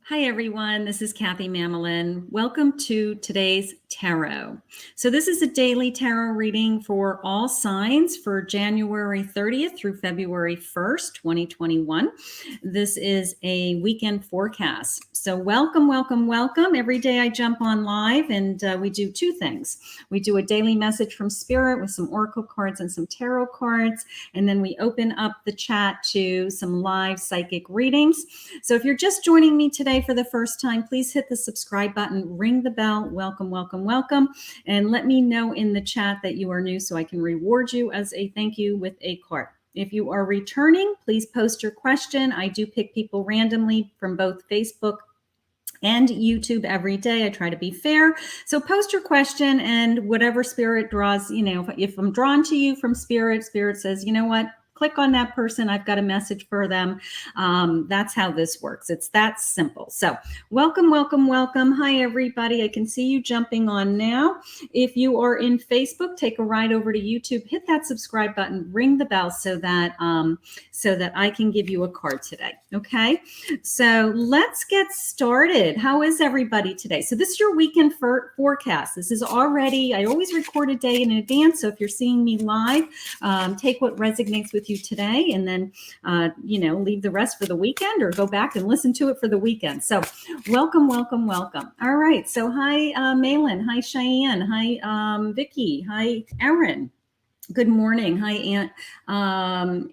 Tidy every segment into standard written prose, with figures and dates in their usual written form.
Hi, everyone. This is Kathy Mamolen. Welcome to today's tarot. So this is a daily tarot reading for all signs for January 30th through February 1st, 2021. This is a weekend forecast. So welcome, welcome, welcome. Every day I jump on live and we do two things. We do a daily message from Spirit with some oracle cards and some tarot cards. And then we open up the chat to some live psychic readings. So if you're just joining me today for the first time, please hit the subscribe button, ring the bell, welcome, welcome, welcome, and let me know in the chat that you are new so I can reward you as a thank you with a card. If you are returning, please post your question. I do pick people randomly from both Facebook and YouTube every day. I try to be fair. So post your question and whatever Spirit draws, if I'm drawn to you from Spirit, Spirit says, you know what? Click on that person. I've got a message for them. That's how this works. It's that simple. So welcome, welcome, welcome. Hi, everybody. I can see you jumping on now. If you are in Facebook, take a ride over to YouTube, hit that subscribe button, ring the bell so that I can give you a card today. Okay. So let's get started. How is everybody today? So this is your weekend forecast. This is already, I always record a day in advance. So if you're seeing me live, take what resonates with you today and then, leave the rest for the weekend or go back and listen to it for the weekend. So welcome, welcome, welcome. All right. So hi, Malin. Hi, Cheyenne. Hi, Vicky. Hi, Aaron. Good morning. Hi,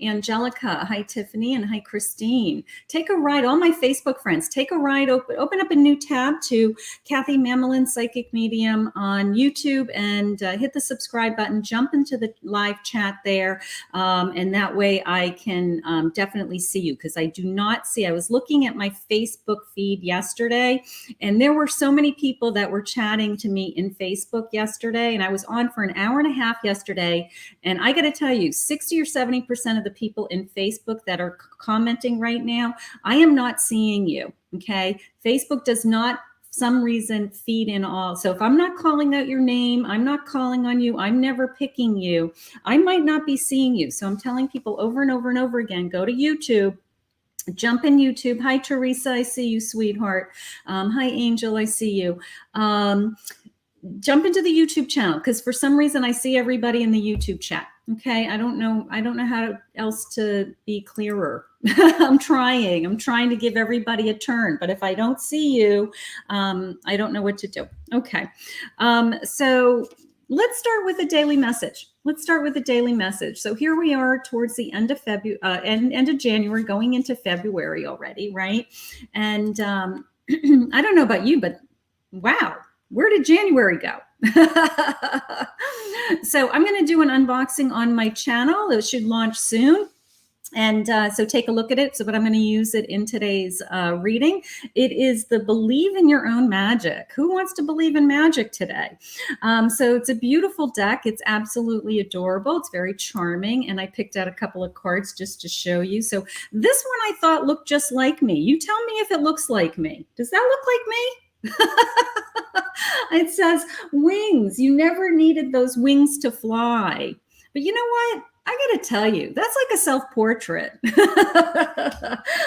Angelica. Hi, Tiffany. And hi, Christine. Take a ride. All my Facebook friends, take a ride. Open up a new tab to Kathy Mamolen, Psychic Medium on YouTube and hit the subscribe button. Jump into the live chat there. And that way I can definitely see you because I do not see. I was looking at my Facebook feed yesterday and there were so many people that were chatting to me in Facebook yesterday. And I was on for an hour and a half yesterday. And I got to tell you, 60 or 70% of the people in Facebook that are commenting right now, I am not seeing you. Okay. Facebook does not, for some reason, feed in all. So if I'm not calling out your name, I'm not calling on you, I'm never picking you, I might not be seeing you. So I'm telling people over and over and over again, go to YouTube. Jump in YouTube. Hi, Teresa. I see you, sweetheart. Hi, Angel. I see you. Jump into the YouTube channel because for some reason I see everybody in the YouTube chat. Okay. I don't know how else to be clearer. I'm trying to give everybody a turn, but if I don't see you, I don't know what to do. Okay. So let's start with a daily message. So here we are towards the end of end of January, going into February already. Right. And, I don't know about you, but wow. Where did January go? So I'm going to do an unboxing on my channel. It should launch soon. And so take a look at it. But I'm going to use it in today's reading. It is the Believe in Your Own Magic. Who wants to believe in magic today? So it's a beautiful deck. It's absolutely adorable. It's very charming. And I picked out a couple of cards just to show you. So this one I thought looked just like me. You tell me if it looks like me. Does that look like me? It says wings. You never needed those wings to fly. But you know what? I got to tell you, that's like a self-portrait.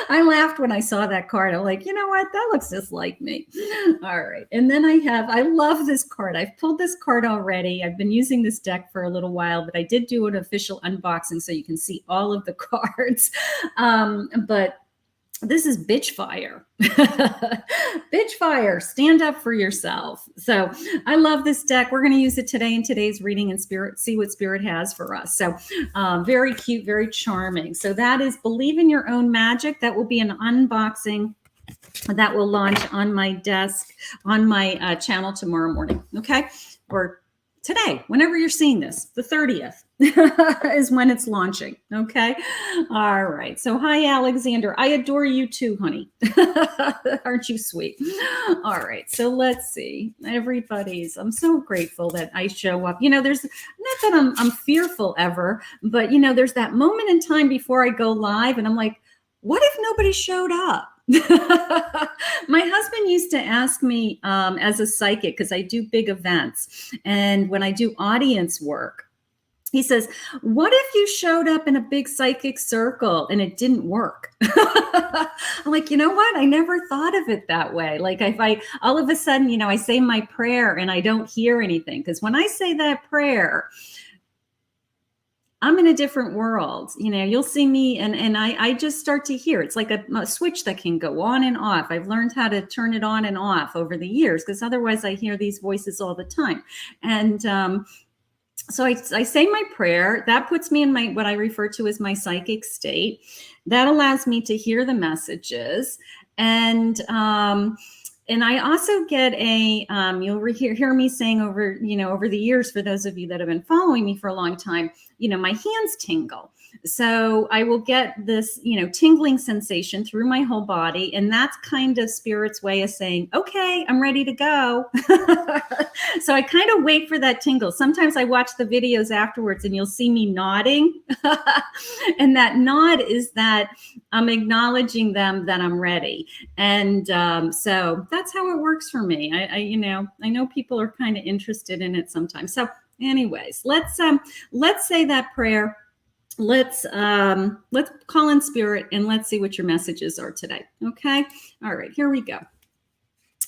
I laughed when I saw that card. I'm like, you know what? That looks just like me. All right. And then I love this card. I've pulled this card already. I've been using this deck for a little while, but I did do an official unboxing so you can see all of the cards. But this is Bitch Fire. Bitch Fire, stand up for yourself. So I love this deck. We're going to use it today in today's reading and see what Spirit has for us. So very cute, very charming. So that is Believe in Your Own Magic. That will be an unboxing that will launch on my desk, on my channel tomorrow morning. Okay. Or today, whenever you're seeing this, the 30th. is when it's launching. Okay. All right. So hi, Alexander. I adore you too, honey. Aren't you sweet? All right. So let's see. I'm so grateful that I show up. There's not that I'm fearful ever, but there's that moment in time before I go live and I'm like, what if nobody showed up? My husband used to ask me as a psychic, because I do big events. And when I do audience work, He says, what if you showed up in a big psychic circle and it didn't work? I'm like, you know what? I never thought of it that way. Like if I, all of a sudden, you know, I say my prayer and I don't hear anything. Because when I say that prayer, I'm in a different world. You know, you'll see me and I just start to hear. It's like a switch that can go on and off. I've learned how to turn it on and off over the years, because otherwise I hear these voices all the time. And so I say my prayer. That puts me in my, what I refer to as my psychic state. That allows me to hear the messages. And I also get a, you'll hear me saying over, you know, over the years, for those of you that have been following me for a long time, you know, my hands tingle. So I will get this, you know, tingling sensation through my whole body. And that's kind of Spirit's way of saying, okay, I'm ready to go. So I kind of wait for that tingle. Sometimes I watch the videos afterwards and you'll see me nodding. And that nod is that I'm acknowledging them that I'm ready. And so that's how it works for me. You know, I know people are kind of interested in it sometimes. So anyways, let's say that prayer. Let's call in Spirit and let's see what your messages are today. Okay. All right, here we go.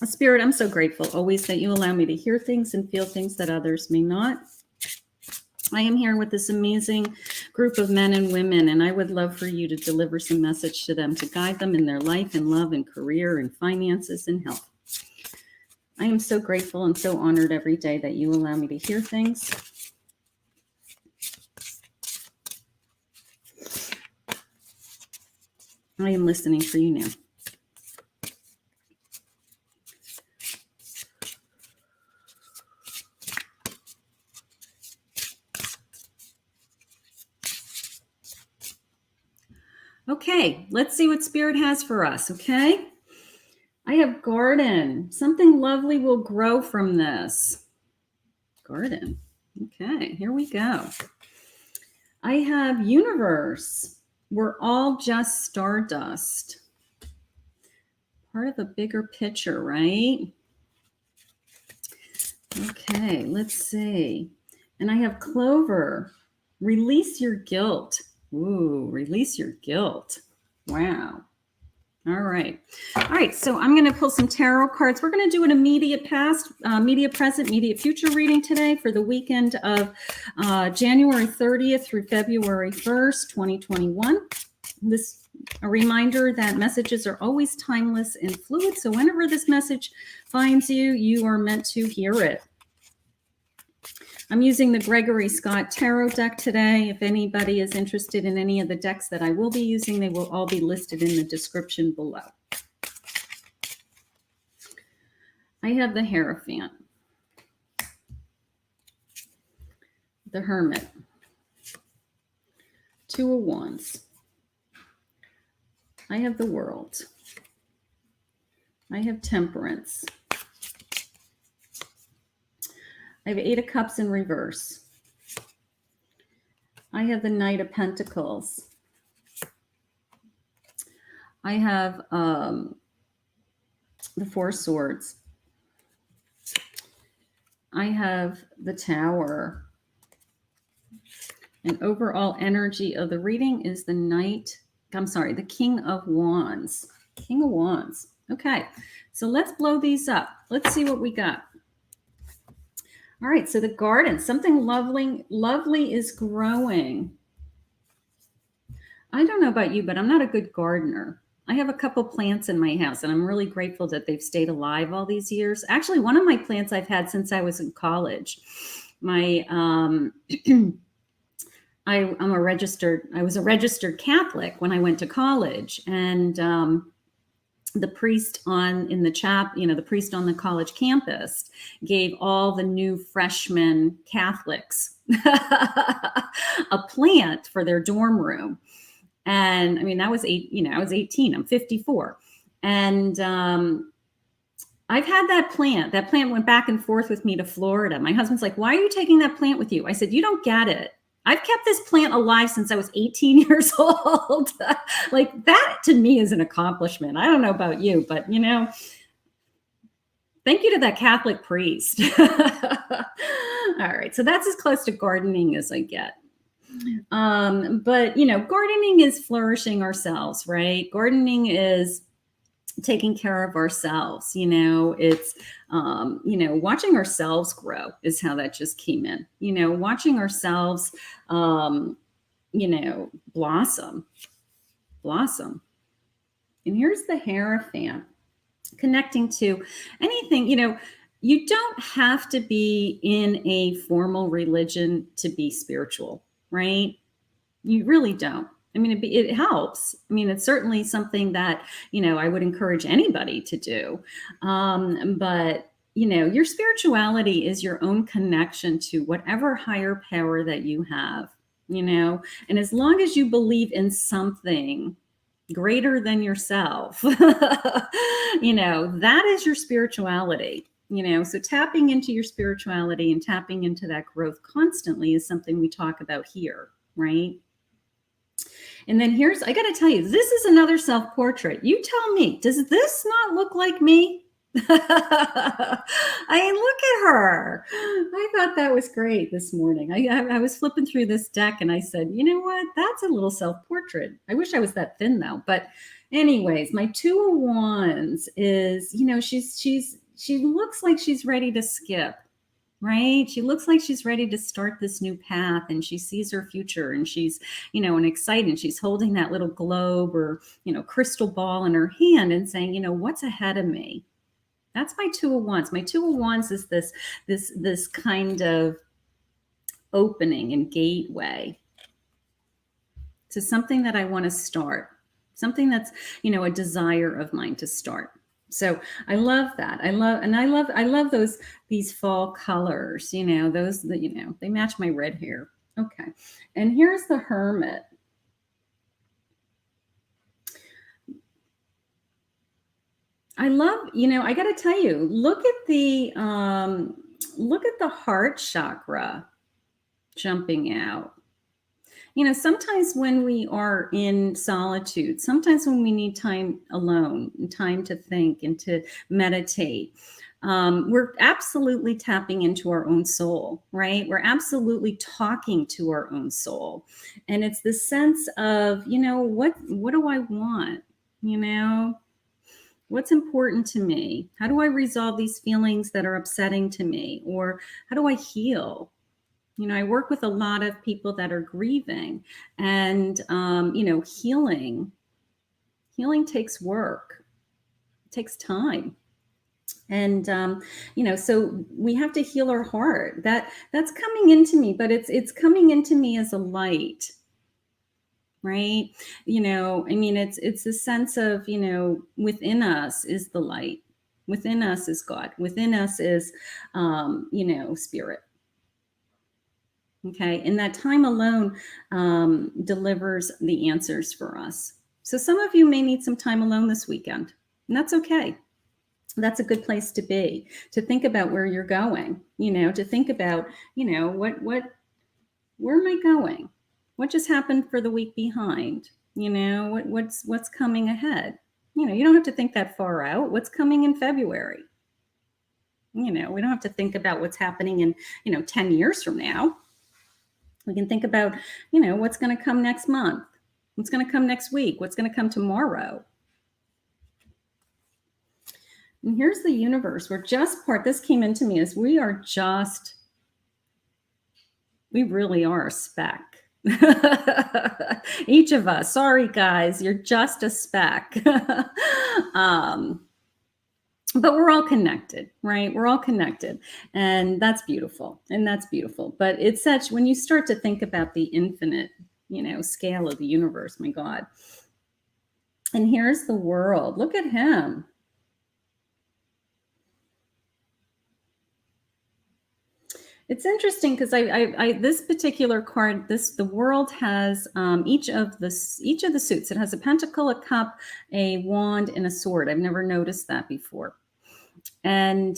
Spirit, I'm so grateful always that you allow me to hear things and feel things that others may not. I am here with this amazing group of men and women, and I would love for you to deliver some message to them to guide them in their life and love and career and finances and health. I am so grateful and so honored every day that you allow me to hear things. I am listening for you now. Okay, let's see what Spirit has for us, okay? I have garden. Something lovely will grow from this. Garden. Okay, here we go. I have universe. We're all just stardust. Part of a bigger picture, right? Okay, let's see. And I have clover. Release your guilt. Ooh, release your guilt. Wow. All right. All right. So I'm going to pull some tarot cards. We're going to do an immediate past, immediate present, immediate future reading today for the weekend of January 30th through February 1st, 2021. A reminder that messages are always timeless and fluid. So whenever this message finds you, you are meant to hear it. I'm using the Gregory Scott Tarot deck today. If anybody is interested in any of the decks that I will be using, they will all be listed in the description below. I have the Hierophant, the Hermit, Two of Wands. I have the World. I have Temperance. I have Eight of Cups in reverse. I have the Knight of Pentacles. I have the Four of Swords. I have the Tower. And overall energy of the reading is the the King of Wands. King of Wands. Okay, so let's blow these up. Let's see what we got. All right, so the garden, something lovely is growing. I don't know about you, but I'm not a good gardener. I have a couple plants in my house, and I'm really grateful that they've stayed alive all these years. Actually, one of my plants I've had since I was in college. I was a registered Catholic when I went to college, and the priest the priest on the college campus gave all the new freshman Catholics a plant for their dorm room. And I mean, I was 18, I'm 54. And I've had that plant. That plant went back and forth with me to Florida. My husband's like, why are you taking that plant with you? I said, you don't get it. I've kept this plant alive since I was 18 years old. Like, that to me is an accomplishment. I don't know about you, but thank you to that Catholic priest. All right, so that's as close to gardening as I get. But gardening is flourishing ourselves, right? Gardening is taking care of ourselves. It's watching ourselves grow is how that just came in. Watching ourselves blossom. And here's the Hierophant, connecting to anything. You don't have to be in a formal religion to be spiritual, right? You really don't. I mean, it helps. I mean, it's certainly something that, I would encourage anybody to do. But, your spirituality is your own connection to whatever higher power that you have, and as long as you believe in something greater than yourself, that is your spirituality. So tapping into your spirituality and tapping into that growth constantly is something we talk about here, right? And then I got to tell you, this is another self-portrait. You tell me, does this not look like me? I mean, look at her. I thought that was great this morning. I was flipping through this deck and I said, you know what? That's a little self-portrait. I wish I was that thin though. But anyways, my Two of Wands is, she looks like she's ready to skip. Right? She looks like she's ready to start this new path, and she sees her future, and she's, and excited. She's holding that little globe or, crystal ball in her hand and saying, what's ahead of me? That's my Two of Wands. My Two of Wands is this kind of opening and gateway to something that I want to start, something that's, a desire of mine to start. So I love that. I love these fall colors, those that, they match my red hair. Okay. And here's the Hermit. I love, I got to tell you, look at the heart chakra jumping out. Sometimes when we are in solitude, sometimes when we need time alone, time to think and to meditate, we're absolutely tapping into our own soul, right? We're absolutely talking to our own soul. And it's the sense of, what do I want? What's important to me? How do I resolve these feelings that are upsetting to me? Or how do I heal? I work with a lot of people that are grieving, and, healing takes work, it takes time. And, so we have to heal our heart. That's coming into me, but it's coming into me as a light, right? It's a sense of, within us is the light. Within us is God. Within us is, spirit. Okay, and that time alone delivers the answers for us. So some of you may need some time alone this weekend, and that's okay. That's a good place to be, to think about where you're going, to think about, where am I going? What just happened for the week behind? What's coming ahead? You don't have to think that far out. What's coming in February? We don't have to think about what's happening in, 10 years from now. We can think about, what's going to come next month, what's going to come next week, what's going to come tomorrow. And here's the universe. This came into me as we really are a speck. Each of us, sorry guys, you're just a speck. But we're all connected, right? We're all connected. And that's beautiful. But it's such, when you start to think about the infinite, scale of the universe, my God. And here's the World. Look at him. It's interesting because I this particular card, the World has each of the suits. It has a pentacle, a cup, a wand, and a sword. I've never noticed that before. And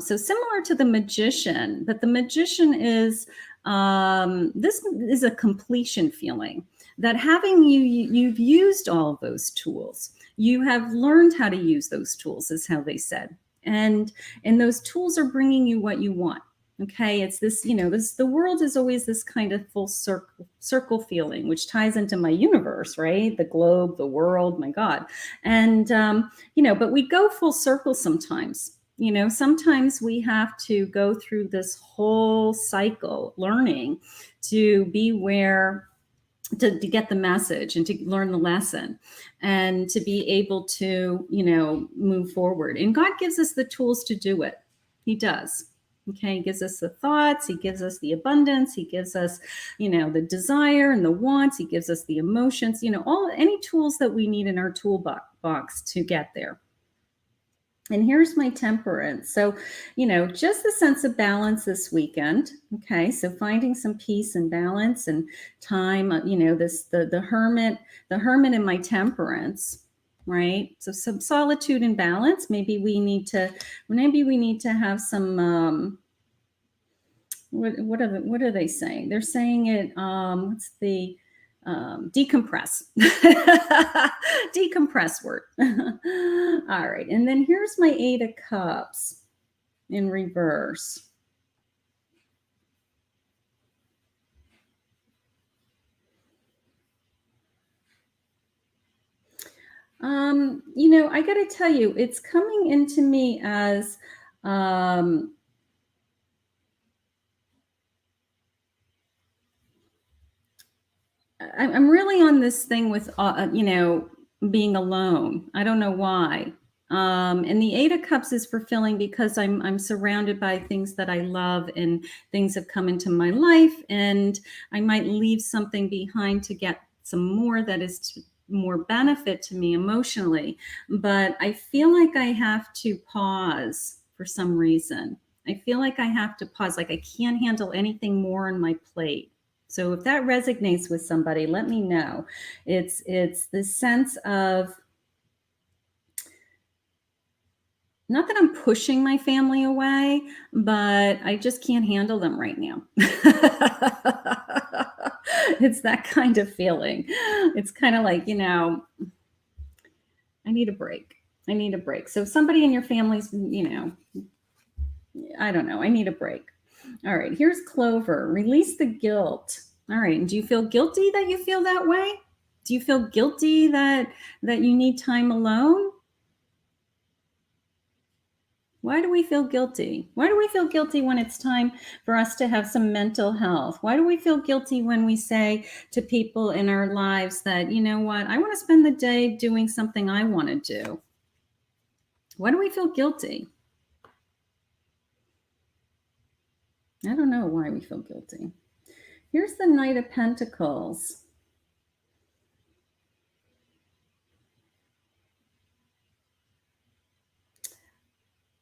so similar to the Magician, but the Magician is this is a completion feeling, that having you've used all of those tools. You have learned how to use those tools, is how they said. And those tools are bringing you what you want. Okay, it's this, the world is always this kind of full circle feeling, which ties into my universe, right? The globe, the world, my God. And, but we go full circle sometimes. Sometimes we have to go through this whole cycle learning to be where to get the message and to learn the lesson and to be able to, move forward. And God gives us the tools to do it. He does. Okay, he gives us the thoughts, he gives us the abundance, he gives us, the desire and the wants, he gives us the emotions, any tools that we need in our toolbox to get there. And here's my temperance. So, just the sense of balance this weekend. Okay. So finding some peace and balance and time, the hermit in my temperance, right? So some solitude and balance. Maybe we need to have some, what are they saying? They're saying it, what's the, decompress. Decompress word. All right. And then here's my 8 of Cups in reverse. I got to tell you, it's coming into me as, I'm really on this thing with, being alone. I don't know why. And the 8 of Cups is fulfilling because I'm surrounded by things that I love and things have come into my life, and I might leave something behind to get some more that is more benefit to me emotionally. But I feel like I have to pause for some reason. I feel like I have to pause, like I can't handle anything more on my plate. So if that resonates with somebody, let me know. It's the sense of, not that I'm pushing my family away, but I just can't handle them right now. It's that kind of feeling. It's kind of like, I need a break. I need a break. So if somebody in your family's, I don't know, I need a break. All right, here's Clover. Release the guilt. All right, and do you feel guilty that you feel that way? Do you feel guilty that you need time alone? Why do we feel guilty? Why do we feel guilty when it's time for us to have some mental health? Why do we feel guilty when we say to people in our lives that, you know what, I want to spend the day doing something I want to do? Why do we feel guilty? I don't know why we feel guilty. Here's the Knight of Pentacles.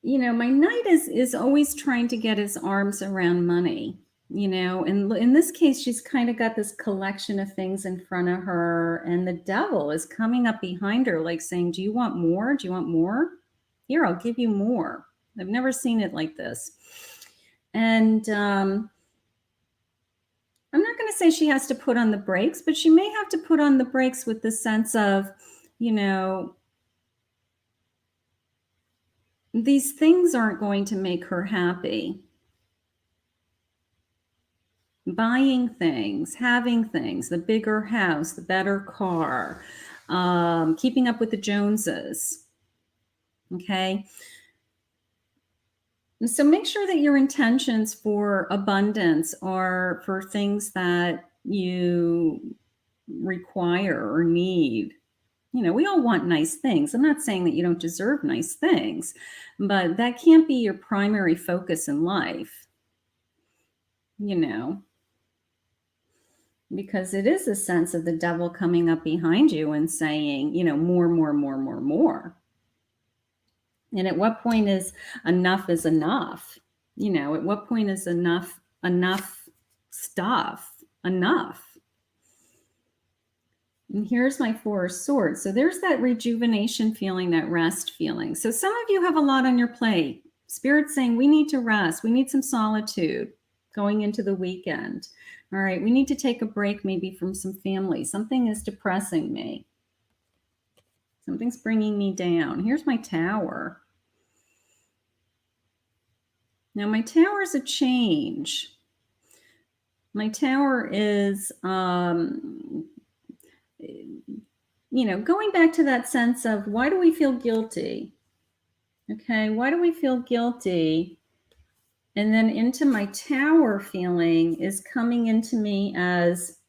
My knight is always trying to get his arms around money, and in this case, she's kind of got this collection of things in front of her, and the devil is coming up behind her, like saying, do you want more? Do you want more? Here, I'll give you more. I've never seen it like this. And I'm not going to say she has to put on the brakes, but she may have to put on the brakes with the sense of, these things aren't going to make her happy. Buying things, having things, the bigger house, the better car, keeping up with the Joneses. Okay. So make sure that your intentions for abundance are for things that you require or need. We all want nice things. I'm not saying that you don't deserve nice things, but that can't be your primary focus in life, because it is a sense of the devil coming up behind you and saying, more, more, more, more, more. And at what point is enough? At what point is enough stuff enough? And here's my 4 of Swords. So there's that rejuvenation feeling, that rest feeling. So some of you have a lot on your plate. Spirit's saying we need to rest. We need some solitude going into the weekend. All right, we need to take a break maybe from some family. Something is depressing me. Something's bringing me down. Here's my Tower. Now my Tower is a change. My Tower is, going back to that sense of, why do we feel guilty? Okay, why do we feel guilty? And then into my Tower feeling is coming into me as,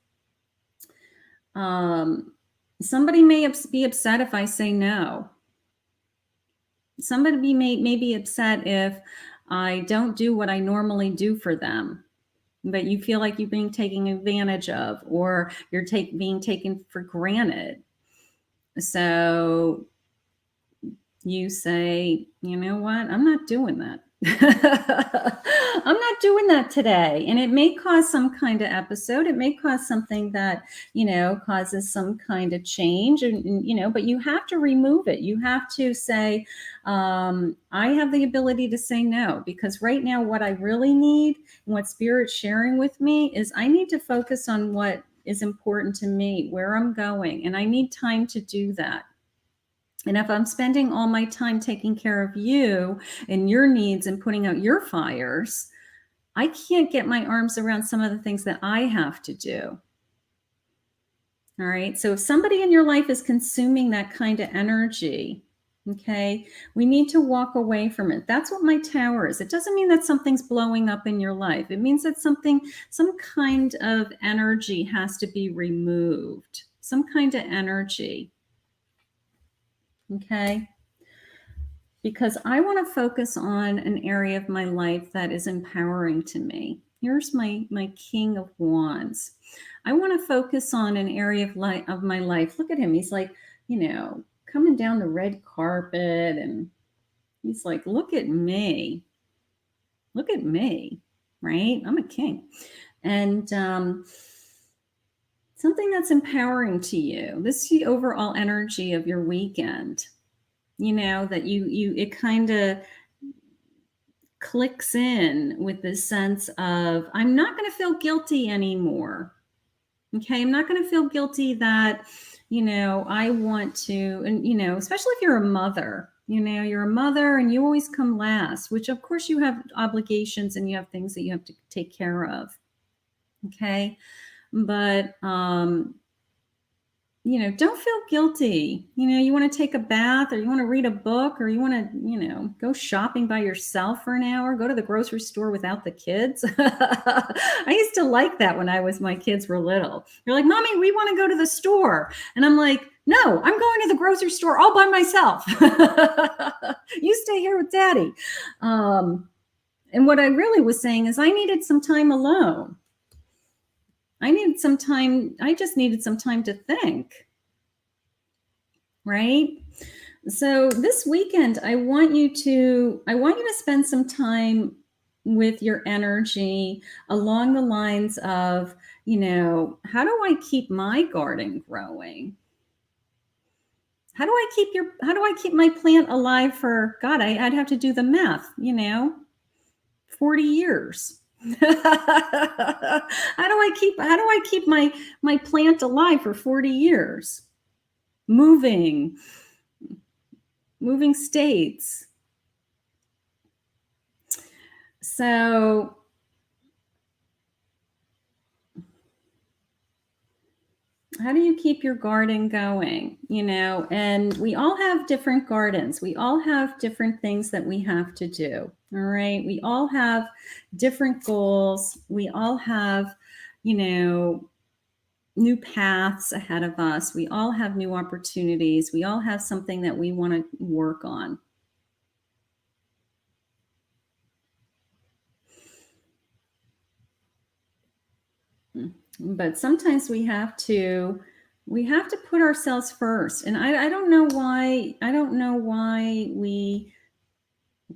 somebody may be upset if I say no. Somebody may be upset if I don't do what I normally do for them, but you feel like you're being taken advantage of, or you're being taken for granted. So you say, you know what? I'm not doing that. I'm not doing that today. And it may cause some kind of episode. It may cause something that, causes some kind of change. And but you have to remove it. You have to say, I have the ability to say no, because right now what I really need and what Spirit's sharing with me is I need to focus on what is important to me, where I'm going. And I need time to do that. And if I'm spending all my time taking care of you and your needs and putting out your fires, I can't get my arms around some of the things that I have to do. All right. So if somebody in your life is consuming that kind of energy, okay, we need to walk away from it. That's what my Tower is. It doesn't mean that something's blowing up in your life. It means that some kind of energy has to be removed, some kind of energy. Okay. Because I want to focus on an area of my life that is empowering to me. Here's my King of Wands. I want to focus on an area of my life. Look at him. He's like, coming down the red carpet, and he's like, look at me. Look at me, right? I'm a king. And something that's empowering to you. This is the overall energy of your weekend. That it kind of clicks in with this sense of, I'm not going to feel guilty anymore. Okay. I'm not going to feel guilty that, I want to, and, especially if you're a mother, you're a mother and you always come last, which of course you have obligations and you have things that you have to take care of. Okay. But, don't feel guilty. You want to take a bath, or you want to read a book, or you want to, go shopping by yourself for an hour, go to the grocery store without the kids. I used to like that when my kids were little. They're like, Mommy, we want to go to the store. And I'm like, no, I'm going to the grocery store all by myself. You stay here with Daddy. And what I really was saying is I needed some time alone. I just needed some time to think, right? So this weekend, I want you to spend some time with your energy along the lines of, how do I keep my garden growing? How do I keep my plant alive for, God, I'd have to do the math, 40 years. How do I keep my plant alive for 40 years? Moving states. So how do you keep your garden going? And we all have different gardens. We all have different things that we have to do. All right. We all have different goals. We all have, new paths ahead of us. We all have new opportunities. We all have something that we want to work on. But sometimes we have to put ourselves first. And I don't know why we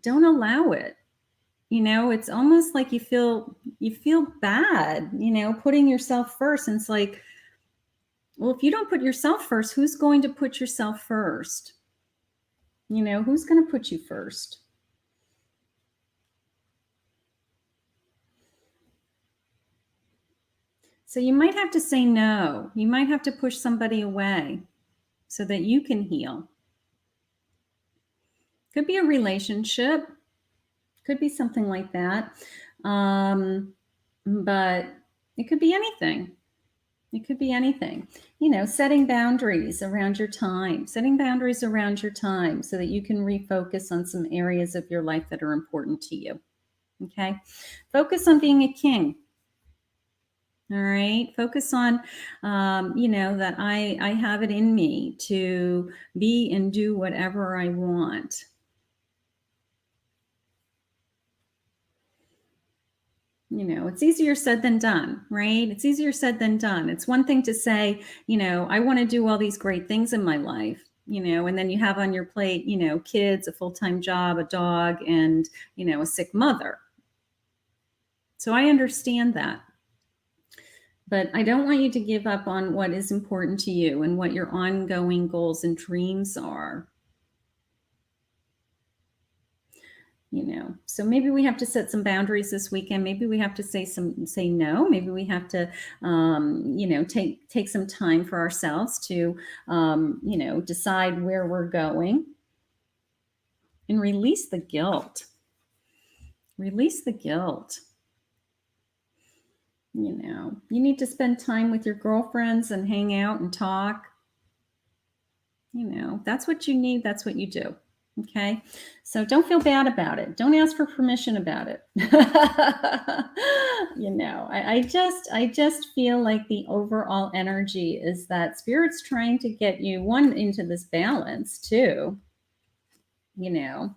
don't allow it. It's almost like you feel bad, putting yourself first. And it's like, well, if you don't put yourself first, who's going to put yourself first? Who's going to put you first? So you might have to say no. You might have to push somebody away so that you can heal. Could be a relationship. Could be something like that. But it could be anything. It could be anything. You know, setting boundaries around your time, so that you can refocus on some areas of your life that are important to you. Okay. Focus on being a king. All right. Focus on, you know, that I have it in me to be and do whatever I want. You know, it's easier said than done, right? It's easier said than done. It's one thing to say, you know, I want to do all these great things in my life, you know, and then you have on your plate, you know, kids, a full-time job, a dog, and, you know, a sick mother. So I understand that. But I don't want you to give up on what is important to you and what your ongoing goals and dreams are. You know, so maybe we have to set some boundaries this weekend. Maybe we have to say no. Maybe we have to, you know, take some time for ourselves to, you know, decide where we're going and release the guilt. Release the guilt. You know, you need to spend time with your girlfriends and hang out and talk. You know, that's what you need. That's what you do. Okay. So don't feel bad about it. Don't ask for permission about it. You know, I just feel like the overall energy is that Spirit's trying to get you into this balance too, you know,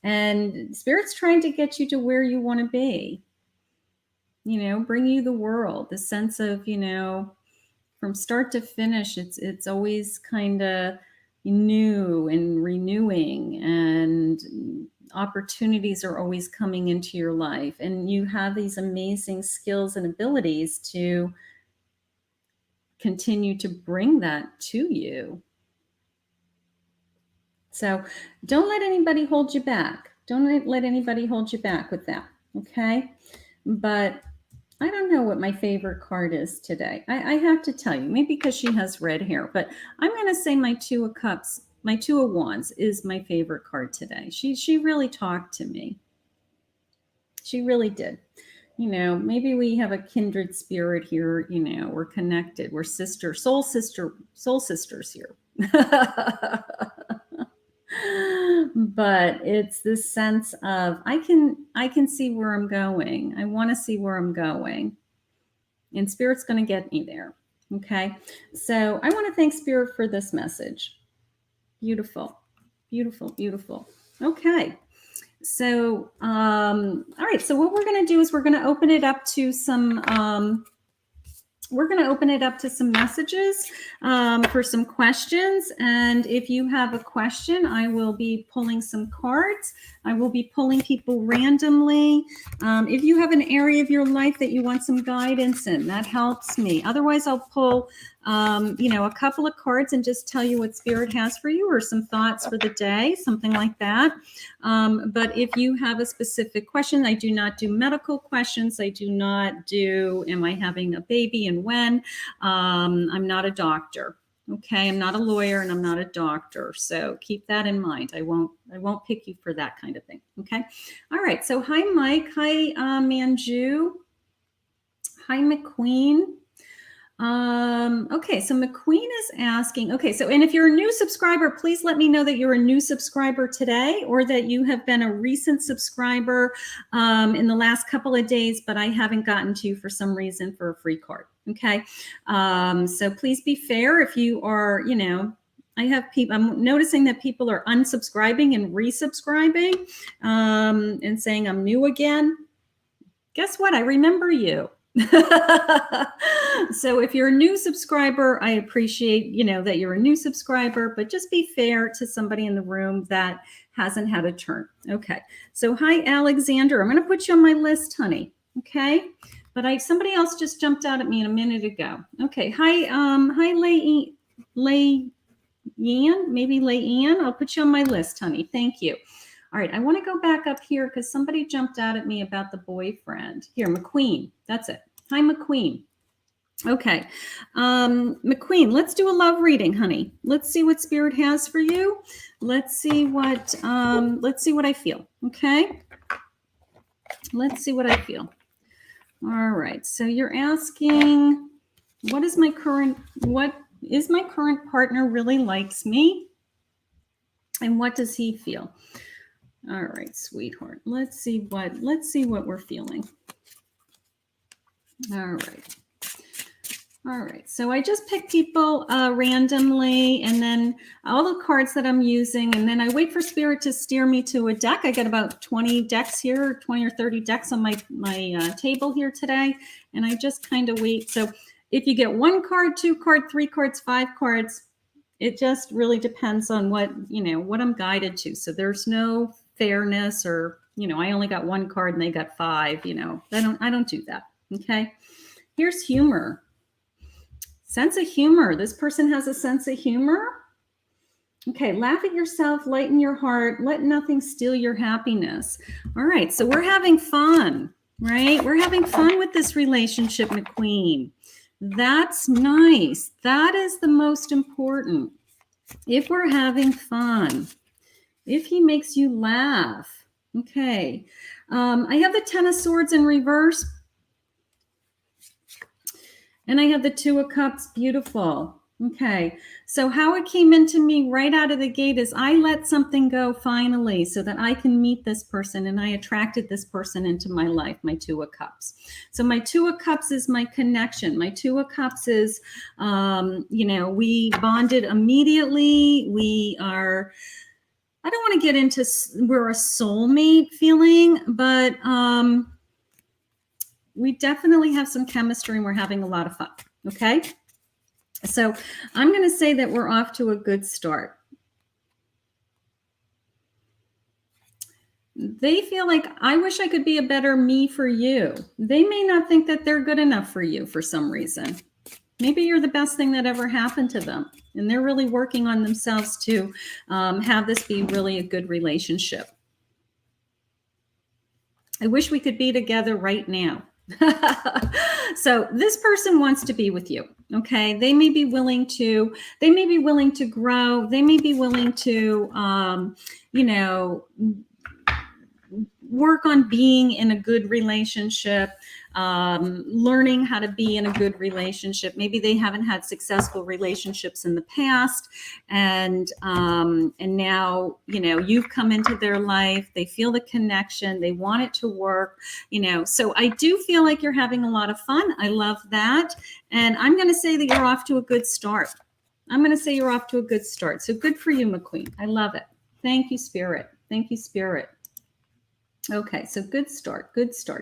and Spirit's trying to get you to where you want to be, you know, bring you the world, the sense of, you know, from start to finish, it's always kind of new and renewing, and opportunities are always coming into your life, and you have these amazing skills and abilities to continue to bring that to you. So don't let anybody hold you back. Don't let anybody hold you back with that. Okay. But I don't know what my favorite card is today. I have to tell you, maybe because she has red hair, but I'm going to say my Two of Cups, my Two of Wands is my favorite card today. She really talked to me. She really did. You know, maybe we have a kindred spirit here. You know, we're connected. We're soul sisters here. But it's this sense of I can see where I'm going. I want to see where I'm going, and Spirit's going to get me there. Okay, so I want to thank Spirit for this message. Beautiful, beautiful, beautiful. Okay, so all right, so what we're going to do is we're going to open it up to some messages for some questions. And if you have a question, I will be pulling some cards. I will be pulling people randomly. If you have an area of your life that you want some guidance in, that helps me. Otherwise, I'll pull, you know, a couple of cards and just tell you what Spirit has for you, or some thoughts for the day, something like that. But if you have a specific question, I do not do medical questions. I do not do, am I having a baby and when? I'm not a doctor. Okay, I'm not a lawyer and I'm not a doctor. So keep that in mind. I won't pick you for that kind of thing. Okay. All right. So hi, Mike. Hi, Manju. Hi, McQueen. Okay, so McQueen is asking, okay, so, and if you're a new subscriber, please let me know that you're a new subscriber today, or that you have been a recent subscriber in the last couple of days, but I haven't gotten to you for some reason for a free card. Okay. So please be fair. If you are, you know, I have people, I'm noticing that people are unsubscribing and resubscribing and saying I'm new again. Guess what? I remember you. So if you're a new subscriber, I appreciate, you know, that you're a new subscriber, but just be fair to somebody in the room that hasn't had a turn. Okay. So hi, Alexander. I'm going to put you on my list, honey. Okay. But somebody else just jumped out at me a minute ago. Okay. Hi, Lay Yan, maybe Lay Yan. I'll put you on my list, honey. Thank you. All right, I want to go back up here because somebody jumped out at me about the boyfriend. Here, McQueen. That's it. Hi, McQueen. Okay, McQueen, let's do a love reading, honey. Let's see what Spirit has for you. Let's see what I feel. Okay. Let's see what I feel. All right. So you're asking, what is my current partner really likes me? And what does he feel? All right, sweetheart. Let's see what we're feeling. All right. All right, so I just pick people randomly, and then all the cards that I'm using, and then I wait for Spirit to steer me to a deck. I got about 20 decks here, 20 or 30 decks on my table here today, and I just kind of wait. So if you get 1 card, 2 cards, 3 cards, 5 cards, it just really depends on what I'm guided to. So there's no fairness, or I only got 1 card and they got 5. I don't do that. Okay, here's humor. Sense of humor. This person has a sense of humor. Okay, laugh at yourself, lighten your heart, let nothing steal your happiness. All right, so we're having fun, right? We're having fun with this relationship, McQueen. That's nice. That is the most important. If we're having fun, if he makes you laugh. Okay, I have the 10 of Swords in reverse. And I have the 2 of Cups. Beautiful. Okay. So how it came into me right out of the gate is I let something go finally so that I can meet this person, and I attracted this person into my life, my 2 of Cups. So my 2 of Cups is my connection. My 2 of Cups is, we bonded immediately. We are, I don't want to get into, we're a soulmate feeling, but, we definitely have some chemistry and we're having a lot of fun. Okay. So I'm going to say that we're off to a good start. They feel like, I wish I could be a better me for you. They may not think that they're good enough for you for some reason. Maybe you're the best thing that ever happened to them, and they're really working on themselves to have this be really a good relationship. I wish we could be together right now. So this person wants to be with you. Okay. They may be willing to grow. They may be willing to, work on being in a good relationship, learning how to be in a good relationship. Maybe they haven't had successful relationships in the past, and now you've come into their life. They feel the connection. They want it to work. So I do feel like you're having a lot of fun. I love that, and I'm going to say that you're off to a good start. So good for you, McQueen. I love it. Thank you, Spirit. Thank you, Spirit. Okay, so good start.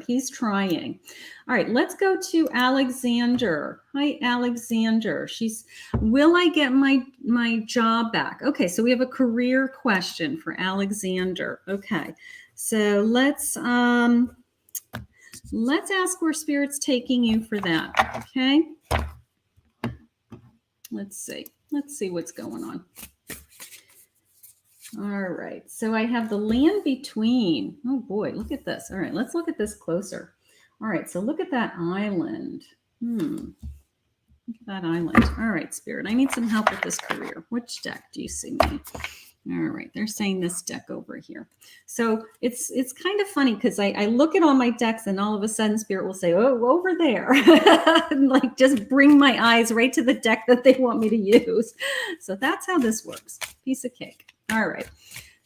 He's trying. All right, let's go to Alexander. Hi, Alexander. Will I get my job back? Okay, so we have a career question for Alexander. Okay, so let's ask where Spirit's taking you for that. Okay, let's see what's going on. All right, so I have the land between. Oh boy, look at this. All right, let's look at this closer. All right, so look at that island. Look at that island. All right, Spirit, I need some help with this career. Which deck do you see me? All right, they're saying this deck over here. So it's kind of funny because I look at all my decks and all of a sudden Spirit will say, oh, over there. And like just bring my eyes right to the deck that they want me to use. So that's how this works. Piece of cake. All right.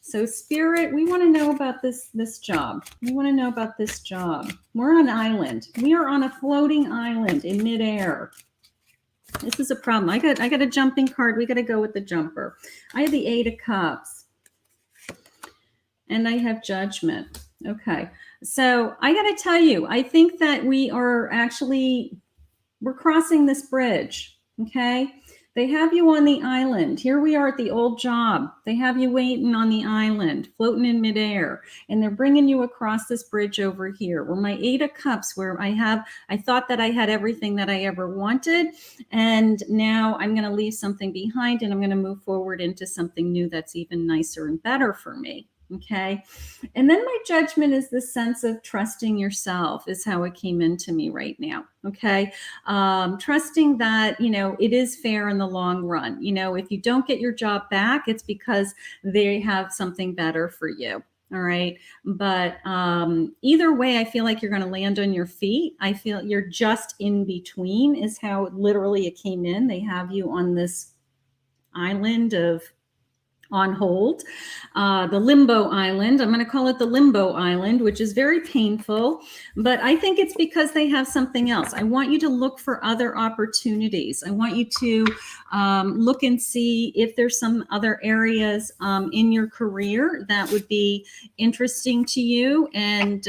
So Spirit, we want to know about this job. We're on an island. We are on a floating island in midair. This is a problem. I got a jumping card. We got to go with the jumper. I have the 8 of Cups. And I have Judgment. Okay. So I got to tell you, I think that we're crossing this bridge. Okay. They have you on the island. Here we are at the old job. They have you waiting on the island, floating in midair, and they're bringing you across this bridge over here. Where my 8 of Cups, where I thought that I had everything that I ever wanted, and now I'm going to leave something behind, and I'm going to move forward into something new that's even nicer and better for me. Okay. And then my Judgment is the sense of trusting yourself is how it came into me right now. Okay. Trusting that, it is fair in the long run. If you don't get your job back, it's because they have something better for you. All right. But either way, I feel like you're going to land on your feet. I feel you're just in between is how literally it came in. They have you on this island of on hold, the limbo island. I'm going to call it the limbo island, which is very painful, but I think it's because they have something else. I want you to look for other opportunities. I want you to look and see if there's some other areas in your career that would be interesting to you, and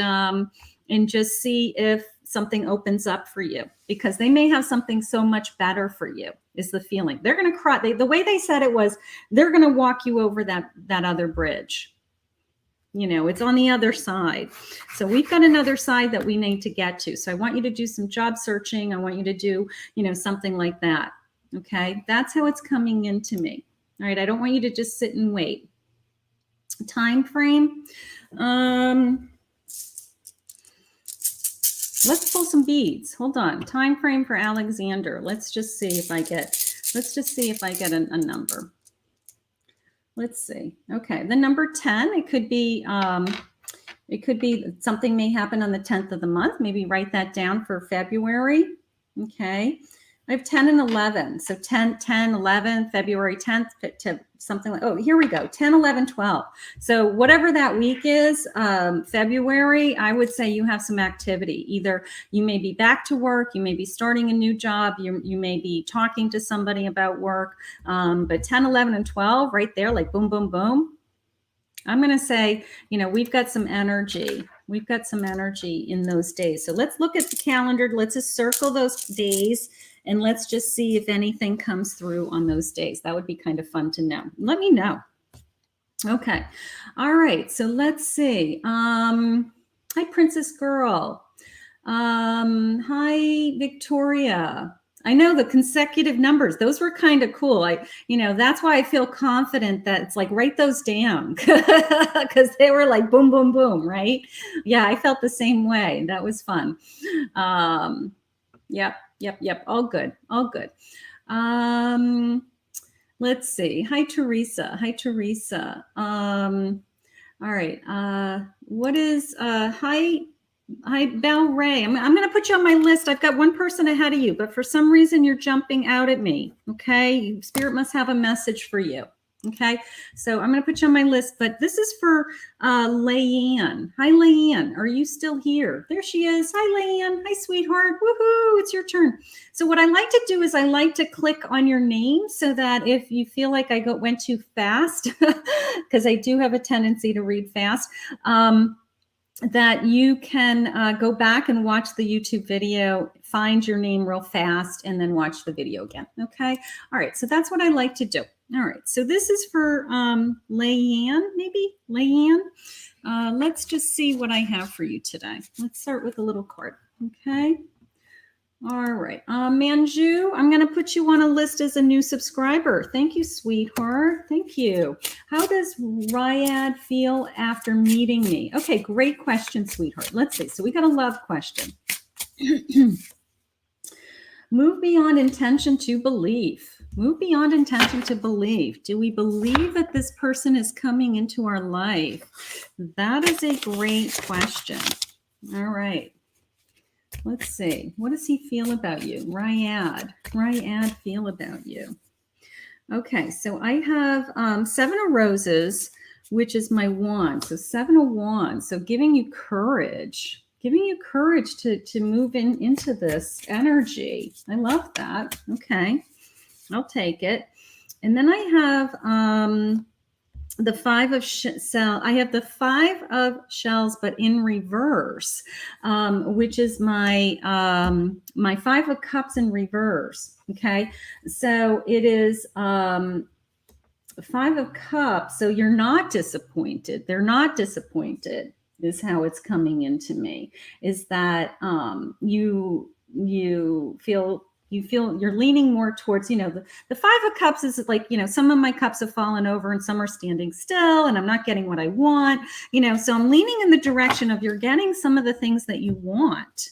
just see if something opens up for you, because they may have something so much better for you, is the feeling. They're going to cry. The way they said it was, they're going to walk you over that other bridge. You know, it's on the other side. So we've got another side that we need to get to. So I want you to do some job searching. I want you to do, you know, something like that. Okay. That's how it's coming into me. All right. I don't want you to just sit and wait. Time frame. Let's pull some beads. Hold on. Time frame for Alexander. Let's just see if I get, a number. Let's see. Okay. The number 10, it could be something may happen on the 10th of the month. Maybe write that down for February. Okay. I have 10 and 11. So 10, 11, February 10th to something like, oh, here we go. 10, 11, 12. So whatever that week is, February, I would say you have some activity. Either you may be back to work, you may be starting a new job, you may be talking to somebody about work. But 10, 11, and 12 right there, like boom, boom, boom. I'm going to say, you know, we've got some energy. We've got some energy in those days. So let's look at the calendar. Let's just circle those days. And let's just see if anything comes through on those days. That would be kind of fun to know. Let me know. Okay. All right. So let's see. Hi, Princess Girl. Hi, Victoria. I know the consecutive numbers. Those were kind of cool. That's why I feel confident that it's like, write those down, because they were like boom, boom, boom, right? Yeah, I felt the same way. That was fun. Yep. All good. Let's see. Hi, Teresa. All right. What is, hi, Belle Ray. I'm going to put you on my list. I've got one person ahead of you, but for some reason you're jumping out at me. Okay. Spirit must have a message for you. Okay. So I'm going to put you on my list, but this is for Leanne. Hi, Leanne. Are you still here? There she is. Hi, Leanne. Hi, sweetheart. Woohoo. It's your turn. So what I like to do is I like to click on your name so that if you feel like I went too fast, because I do have a tendency to read fast, that you can go back and watch the YouTube video, find your name real fast, and then watch the video again. Okay. All right. So that's what I like to do. All right. So this is for Leanne, maybe Leanne. Let's just see what I have for you today. Let's start with a little card. Okay. All right. Manju, I'm going to put you on a list as a new subscriber. Thank you, sweetheart. Thank you. How does Ryad feel after meeting me? Okay, great question, sweetheart. Let's see. So we got a love question. Move beyond intention to belief. Move beyond intention to belief. Do we believe that this person is coming into our life? That is a great question. All right. Let's see. What does he feel about you? Ryad feel about you. Okay, so I have 7 of roses, which is my wand. So 7 of wands. So giving you courage to move into this energy. I love that. Okay, I'll take it. And then I have the 5 of shells. I have the 5 of shells, but in reverse, which is my my 5 of cups in reverse. Okay, so it is 5 of cups. So you're not disappointed. They're not disappointed. Is how it's coming into me. Is that you feel you're leaning more towards, the 5 of cups is like, some of my cups have fallen over and some are standing still and I'm not getting what I want, so I'm leaning in the direction of you're getting some of the things that you want.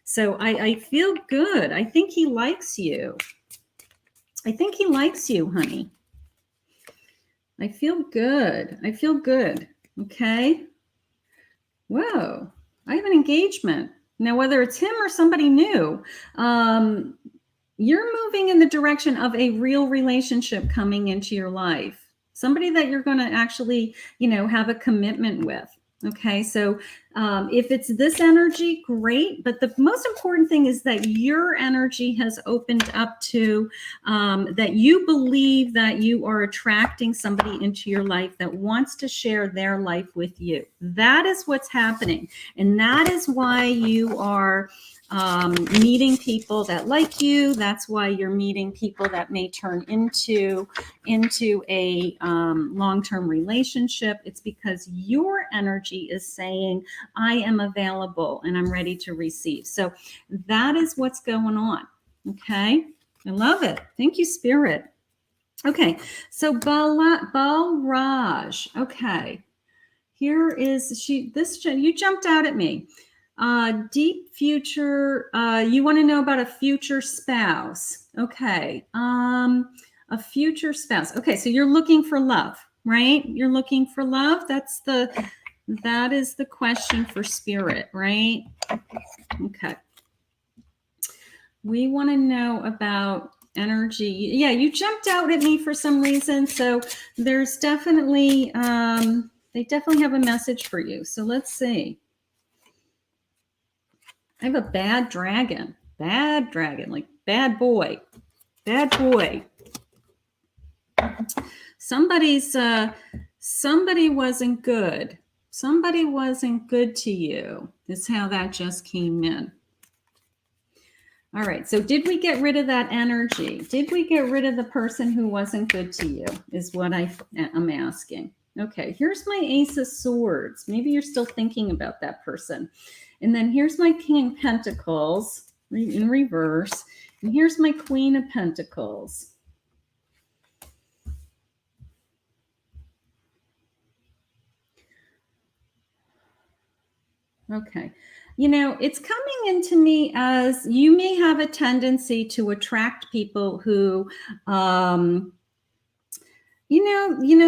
So I feel good. I think he likes you. Honey. I feel good. Okay. Whoa, I have an engagement. Now, whether it's him or somebody new, you're moving in the direction of a real relationship coming into your life. Somebody that you're going to actually, have a commitment with. Okay, so if it's this energy, great. But the most important thing is that your energy has opened up to that you believe that you are attracting somebody into your life that wants to share their life with you. That is what's happening. And that is why you are meeting people that like you. That's why you're meeting people that may turn into a long-term relationship. It's because your energy is saying, I am available and I'm ready to receive. So that is what's going on. Okay. I love it. Thank you, Spirit. Okay. So Balraj. Okay. Here is you jumped out at me. Deep future. You want to know about a future spouse. Okay. A future spouse. Okay. So you're looking for love, right? You're looking for love. That is the question for Spirit, right? Okay. We want to know about energy. Yeah, you jumped out at me for some reason. So there's definitely, they definitely have a message for you. So let's see. I have a bad dragon, like bad boy. Somebody wasn't good. Somebody wasn't good to you. That's how that just came in. All right. So did we get rid of that energy? Did we get rid of the person who wasn't good to you is what I'm asking. Okay. Here's my Ace of Swords. Maybe you're still thinking about that person. And then here's my King of Pentacles in reverse. And here's my Queen of Pentacles. Okay. It's coming into me as you may have a tendency to attract people who,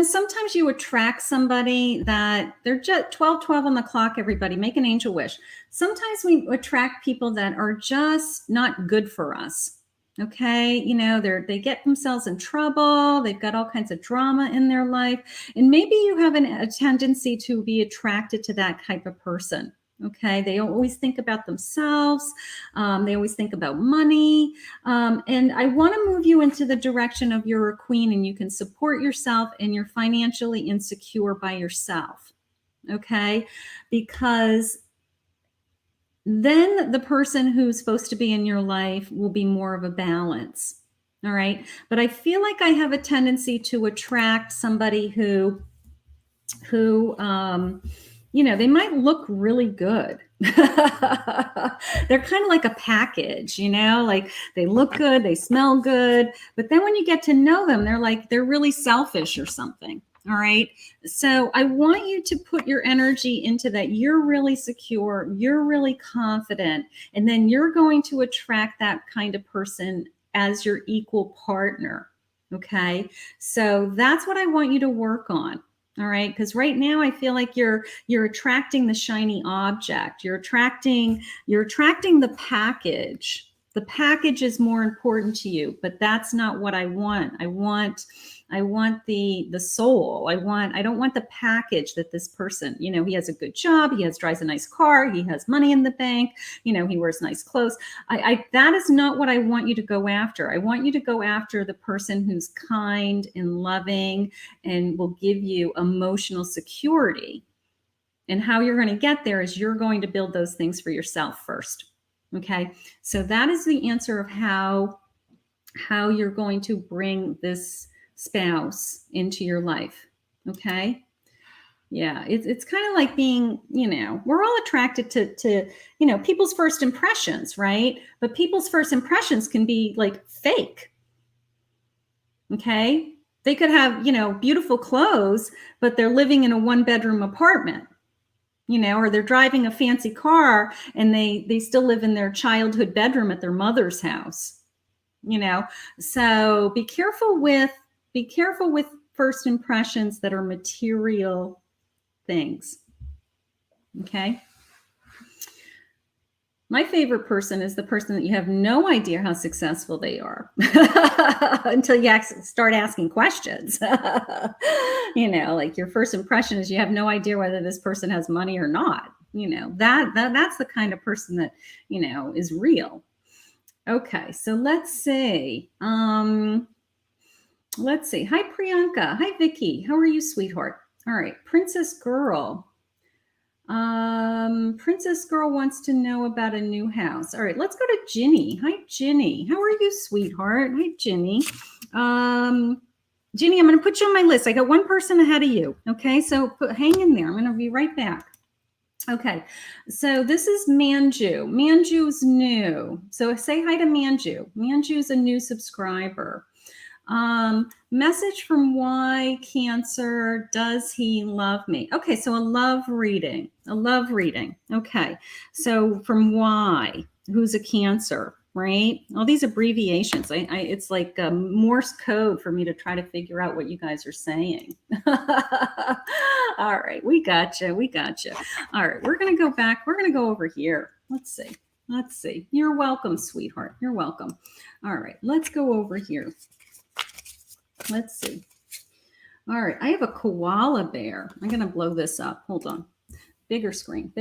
sometimes you attract somebody that they're just 12 on the clock, everybody. Make an angel wish. Sometimes we attract people that are just not good for us. Okay. They get themselves in trouble. They've got all kinds of drama in their life. And maybe you have a tendency to be attracted to that type of person. Okay. They always think about themselves. They always think about money. And I want to move you into the direction of you're a queen and you can support yourself and you're financially insecure by yourself. Okay. Because then the person who's supposed to be in your life will be more of a balance. All right. But I feel like I have a tendency to attract somebody who they might look really good. They're kind of like a package, like they look good, they smell good. But then when you get to know them, they're really selfish or something. All right. So I want you to put your energy into that. You're really secure. You're really confident. And then you're going to attract that kind of person as your equal partner. Okay. So that's what I want you to work on. All right. Because right now I feel like you're attracting the shiny object. You're attracting the package. The package is more important to you, but that's not what I want. I want the soul. I don't want the package that this person, he has a good job. He drives a nice car. He has money in the bank. He wears nice clothes. That is not what I want you to go after. I want you to go after the person who's kind and loving and will give you emotional security. And how you're going to get there is you're going to build those things for yourself first. Okay. So that is the answer of how you're going to bring this spouse into your life. Okay. Yeah. It's kind of like being, we're all attracted to people's first impressions, right? But people's first impressions can be like fake. Okay. They could have, beautiful clothes, but they're living in a 1-bedroom apartment. Or they're driving a fancy car and they still live in their childhood bedroom at their mother's house, so be careful with first impressions that are material things. Okay. My favorite person is the person that you have no idea how successful they are until you start asking questions. Like your first impression is you have no idea whether this person has money or not. That's the kind of person that, is real. Okay, so let's see. Hi, Priyanka. Hi, Vicky. How are you, sweetheart? All right, Princess Girl. Princess Girl wants to know about a new house. All right, let's go to Ginny. Hi, Ginny. How are you, sweetheart? Hi, Ginny. Ginny, I'm going to put you on my list. I got one person ahead of you. Okay, so hang in there. I'm going to be right back. Okay, so this is Manju. Manju's new. So say hi to Manju. Manju's a new subscriber. Message from Y, Cancer. Does he love me? Okay, so a love reading. Okay, so from Y, who's a Cancer, right? All these abbreviations. It's like a Morse code for me to try to figure out what you guys are saying. All right, we got you. All right, we're gonna go back. We're gonna go over here. Let's see. You're welcome, sweetheart. You're welcome. All right, let's go over here. Let's see. All right, I have a koala bear. I'm going to blow this up. Hold on. Bigger screen.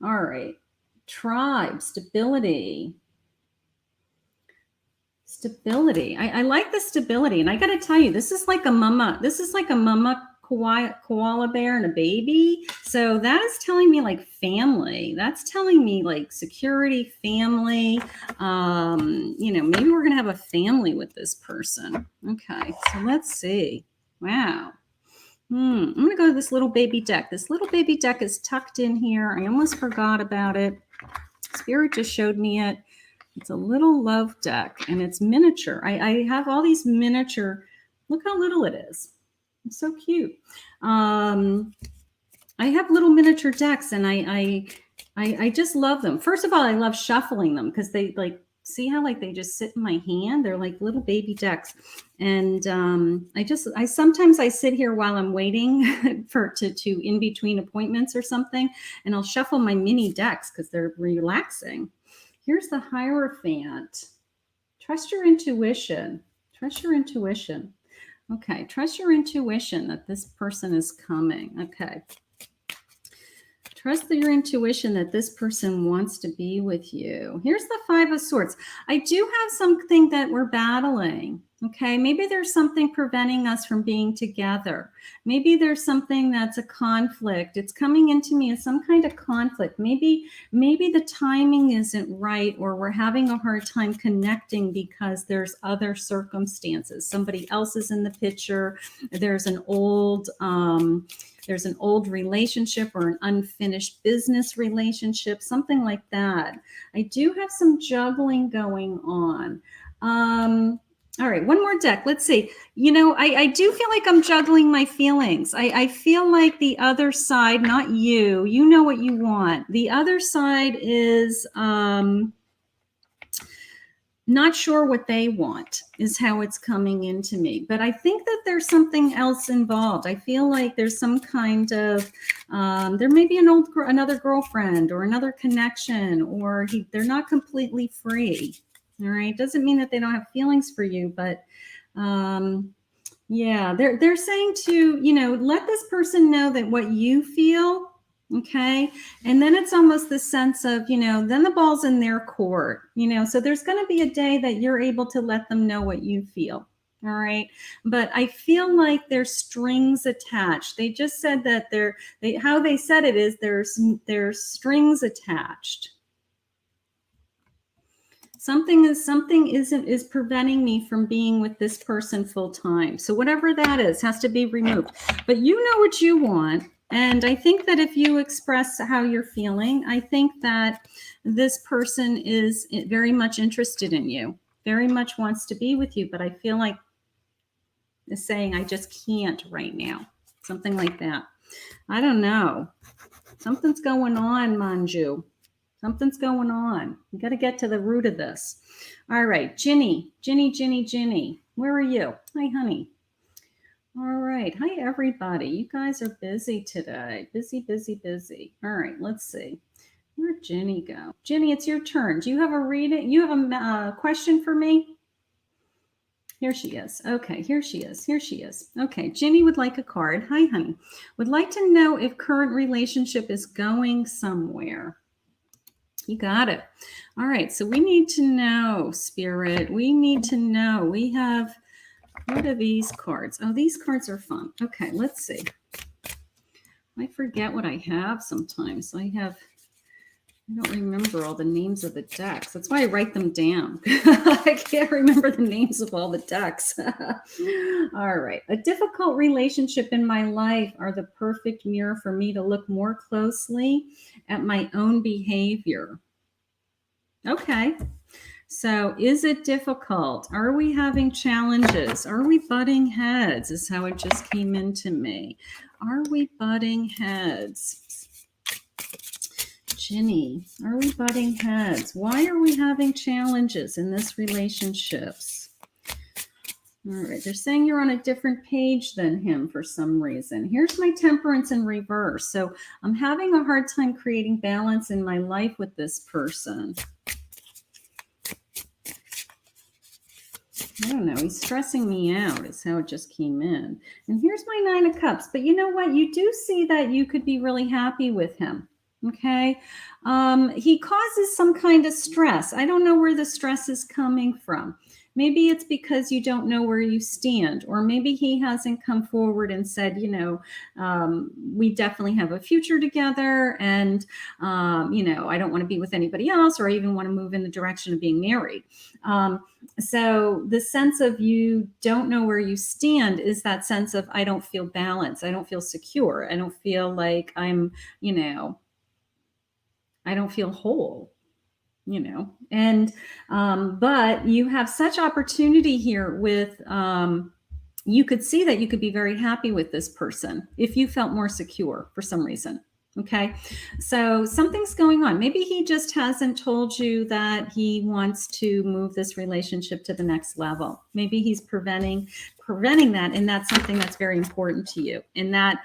All right. Tribe, stability. I like the stability. And I got to tell you, this is like a mama koala bear and a baby. So that is telling me like family. That's telling me like security, family. Maybe we're going to have a family with this person. Okay, so let's see. Wow. I'm going to go to this little baby deck. This little baby deck is tucked in here. I almost forgot about it. Spirit just showed me it. It's a little love deck and it's miniature. I have all these miniature. Look how little it is. It's so cute. I have little miniature decks and I just love them. First of all, I love shuffling them because they see how they just sit in my hand. They're like little baby decks. And I sometimes sit here while I'm waiting to in between appointments or something, and I'll shuffle my mini decks because they're relaxing. Here's the Hierophant. Trust your intuition. Okay, trust your intuition that this person is coming. Okay. Trust your intuition that this person wants to be with you. Here's the Five of Swords. I do have something that we're battling. Okay, maybe there's something preventing us from being together. Maybe there's something that's a conflict. It's coming into me as some kind of conflict. Maybe the timing isn't right, or we're having a hard time connecting because there's other circumstances. Somebody else is in the picture. There's an old relationship or an unfinished business relationship, something like that. I do have some juggling going on. All right, one more deck. Let's see. I do feel like I'm juggling my feelings. I feel like the other side, not you, you know what you want. The other side is not sure what they want, is how it's coming into me. But I think that there's something else involved. I feel like there's some kind of, there may be another girlfriend or another connection, or they're not completely free. All right. Doesn't mean that they don't have feelings for you, but yeah, they're saying to, let this person know that what you feel. Okay. And then it's almost the sense of, then the ball's in their court, so there's going to be a day that you're able to let them know what you feel. All right. But I feel like there's strings attached. They just said that how they said it is there's strings attached. Something is preventing me from being with this person full time. So whatever that is has to be removed. But you know what you want. And I think that if you express how you're feeling, I think that this person is very much interested in you, very much wants to be with you. But I feel like is saying, I just can't right now. Something like that. I don't know. Something's going on, Manju. Something's going on. We got to get to the root of this. All right, Ginny. Where are you? Hi, honey. All right. Hi, everybody. You guys are busy today. Busy, busy, busy. All right. Let's see. Where'd Jenny go? Jenny, it's your turn. Do you have a reading? You have a question for me? Here she is. Okay, here she is. Here she is. Okay, Jenny would like a card. Hi, honey. Would like to know if current relationship is going somewhere. You got it. All right, so we need to know, Spirit. We need to know. We have, what are these cards? Oh, these cards are fun. Okay, let's see. I forget what I have sometimes. I don't remember all the names of the decks. That's why I write them down. I can't remember the names of all the decks. All right. A difficult relationship in my life are the perfect mirror for me to look more closely at my own behavior. Okay. So is it difficult? Are we having challenges? Are we butting heads? Is how it just came into me. Are we butting heads? Jenny, are we butting heads? Why are we having challenges in this relationships? All right, they're saying you're on a different page than him for some reason. Here's my Temperance in reverse. So I'm having a hard time creating balance in my life with this person. I don't know. He's stressing me out is how it just came in. And here's my Nine of Cups. But you know what? You do see that you could be really happy with him. Okay. He causes some kind of stress. I don't know where the stress is coming from. Maybe it's because you don't know where you stand, or maybe he hasn't come forward and said, you know, we definitely have a future together, and, you know, I don't want to be with anybody else, or I even want to move in the direction of being married. So the sense of you don't know where you stand is that sense of, I don't feel balanced. I don't feel secure. I don't feel like I'm, you know, I don't feel whole, you know, and, but you have such opportunity here with, you could see that you could be very happy with this person if you felt more secure for some reason. Okay. So something's going on. Maybe he just hasn't told you that he wants to move this relationship to the next level. Maybe he's preventing that. And that's something that's very important to you. And that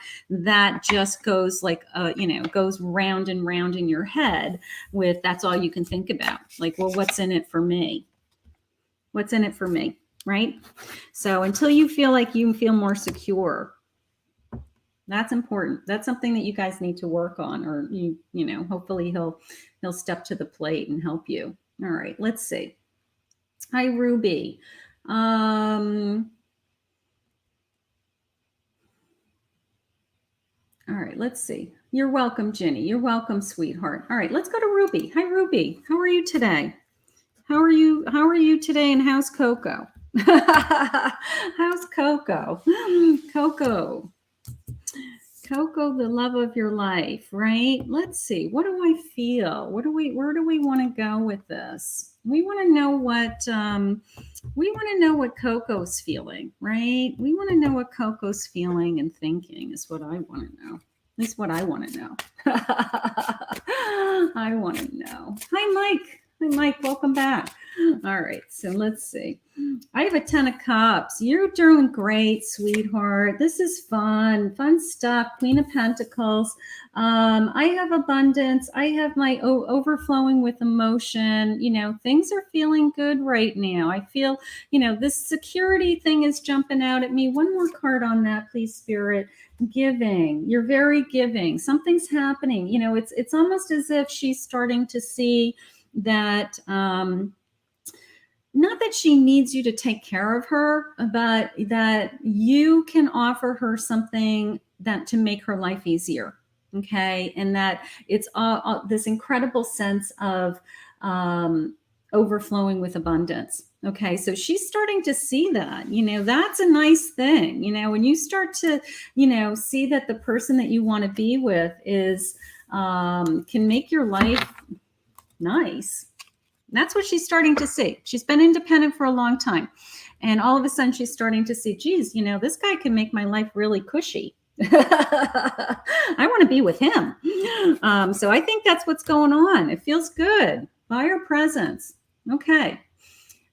just goes like, you know, goes round and round in your head with, that's all you can think about. Like, well, what's in it for me? What's in it for me? Right? So until you feel like you feel more secure, that's important. That's something that you guys need to work on, or you know, hopefully he'll step to the plate and help you. All right, let's see. Hi, Ruby. All right, let's see. You're welcome, Jenny. You're welcome, sweetheart. All right, let's go to Ruby. Hi, Ruby. How are you today? How are you today? And how's Coco? How's Coco? Coco, the love of your life, right? Let's see. What do I feel? Where do we want to go with this? We want to know what Coco's feeling, right? We want to know what Coco's feeling and thinking is what I want to know. That's what I want to know. I want to know. Hi, Mike. Hi, Mike. Welcome back. All right. So let's see. I have a 10 of Cups. You're doing great, sweetheart. This is fun stuff. Queen of Pentacles. I have abundance. I have my overflowing with emotion. You know, things are feeling good right now. I feel, you know, this security thing is jumping out at me. One more card on that, please, Spirit. Giving. You're very giving. Something's happening. You know, it's almost as if she's starting to see that, not that she needs you to take care of her, but that you can offer her something that to make her life easier. Okay. And that it's this incredible sense of overflowing with abundance. Okay. So she's starting to see that, you know, that's a nice thing. You know, when you start to, you know, see that the person that you want to be with is, can make your life nice. That's what she's starting to see. She's been independent for a long time. And all of a sudden she's starting to see, geez, you know, this guy can make my life really cushy. I want to be with him. So I think that's what's going on. It feels good. Fire presence. Okay.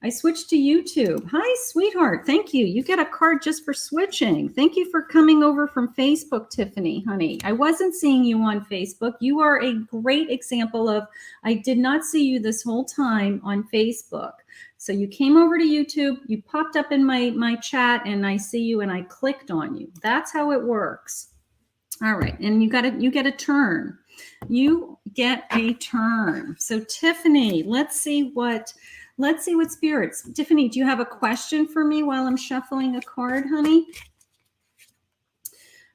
I switched to YouTube. Hi, sweetheart. Thank you. You get a card just for switching. Thank you for coming over from Facebook, Tiffany, honey. I wasn't seeing you on Facebook. You are a great example of, I did not see you this whole time on Facebook. So you came over to YouTube, you popped up in my chat, and I see you and I clicked on you. That's how it works. All right. And you get a turn. You get a turn. So Tiffany, let's see what spirits. Tiffany, do you have a question for me while I'm shuffling a card, honey?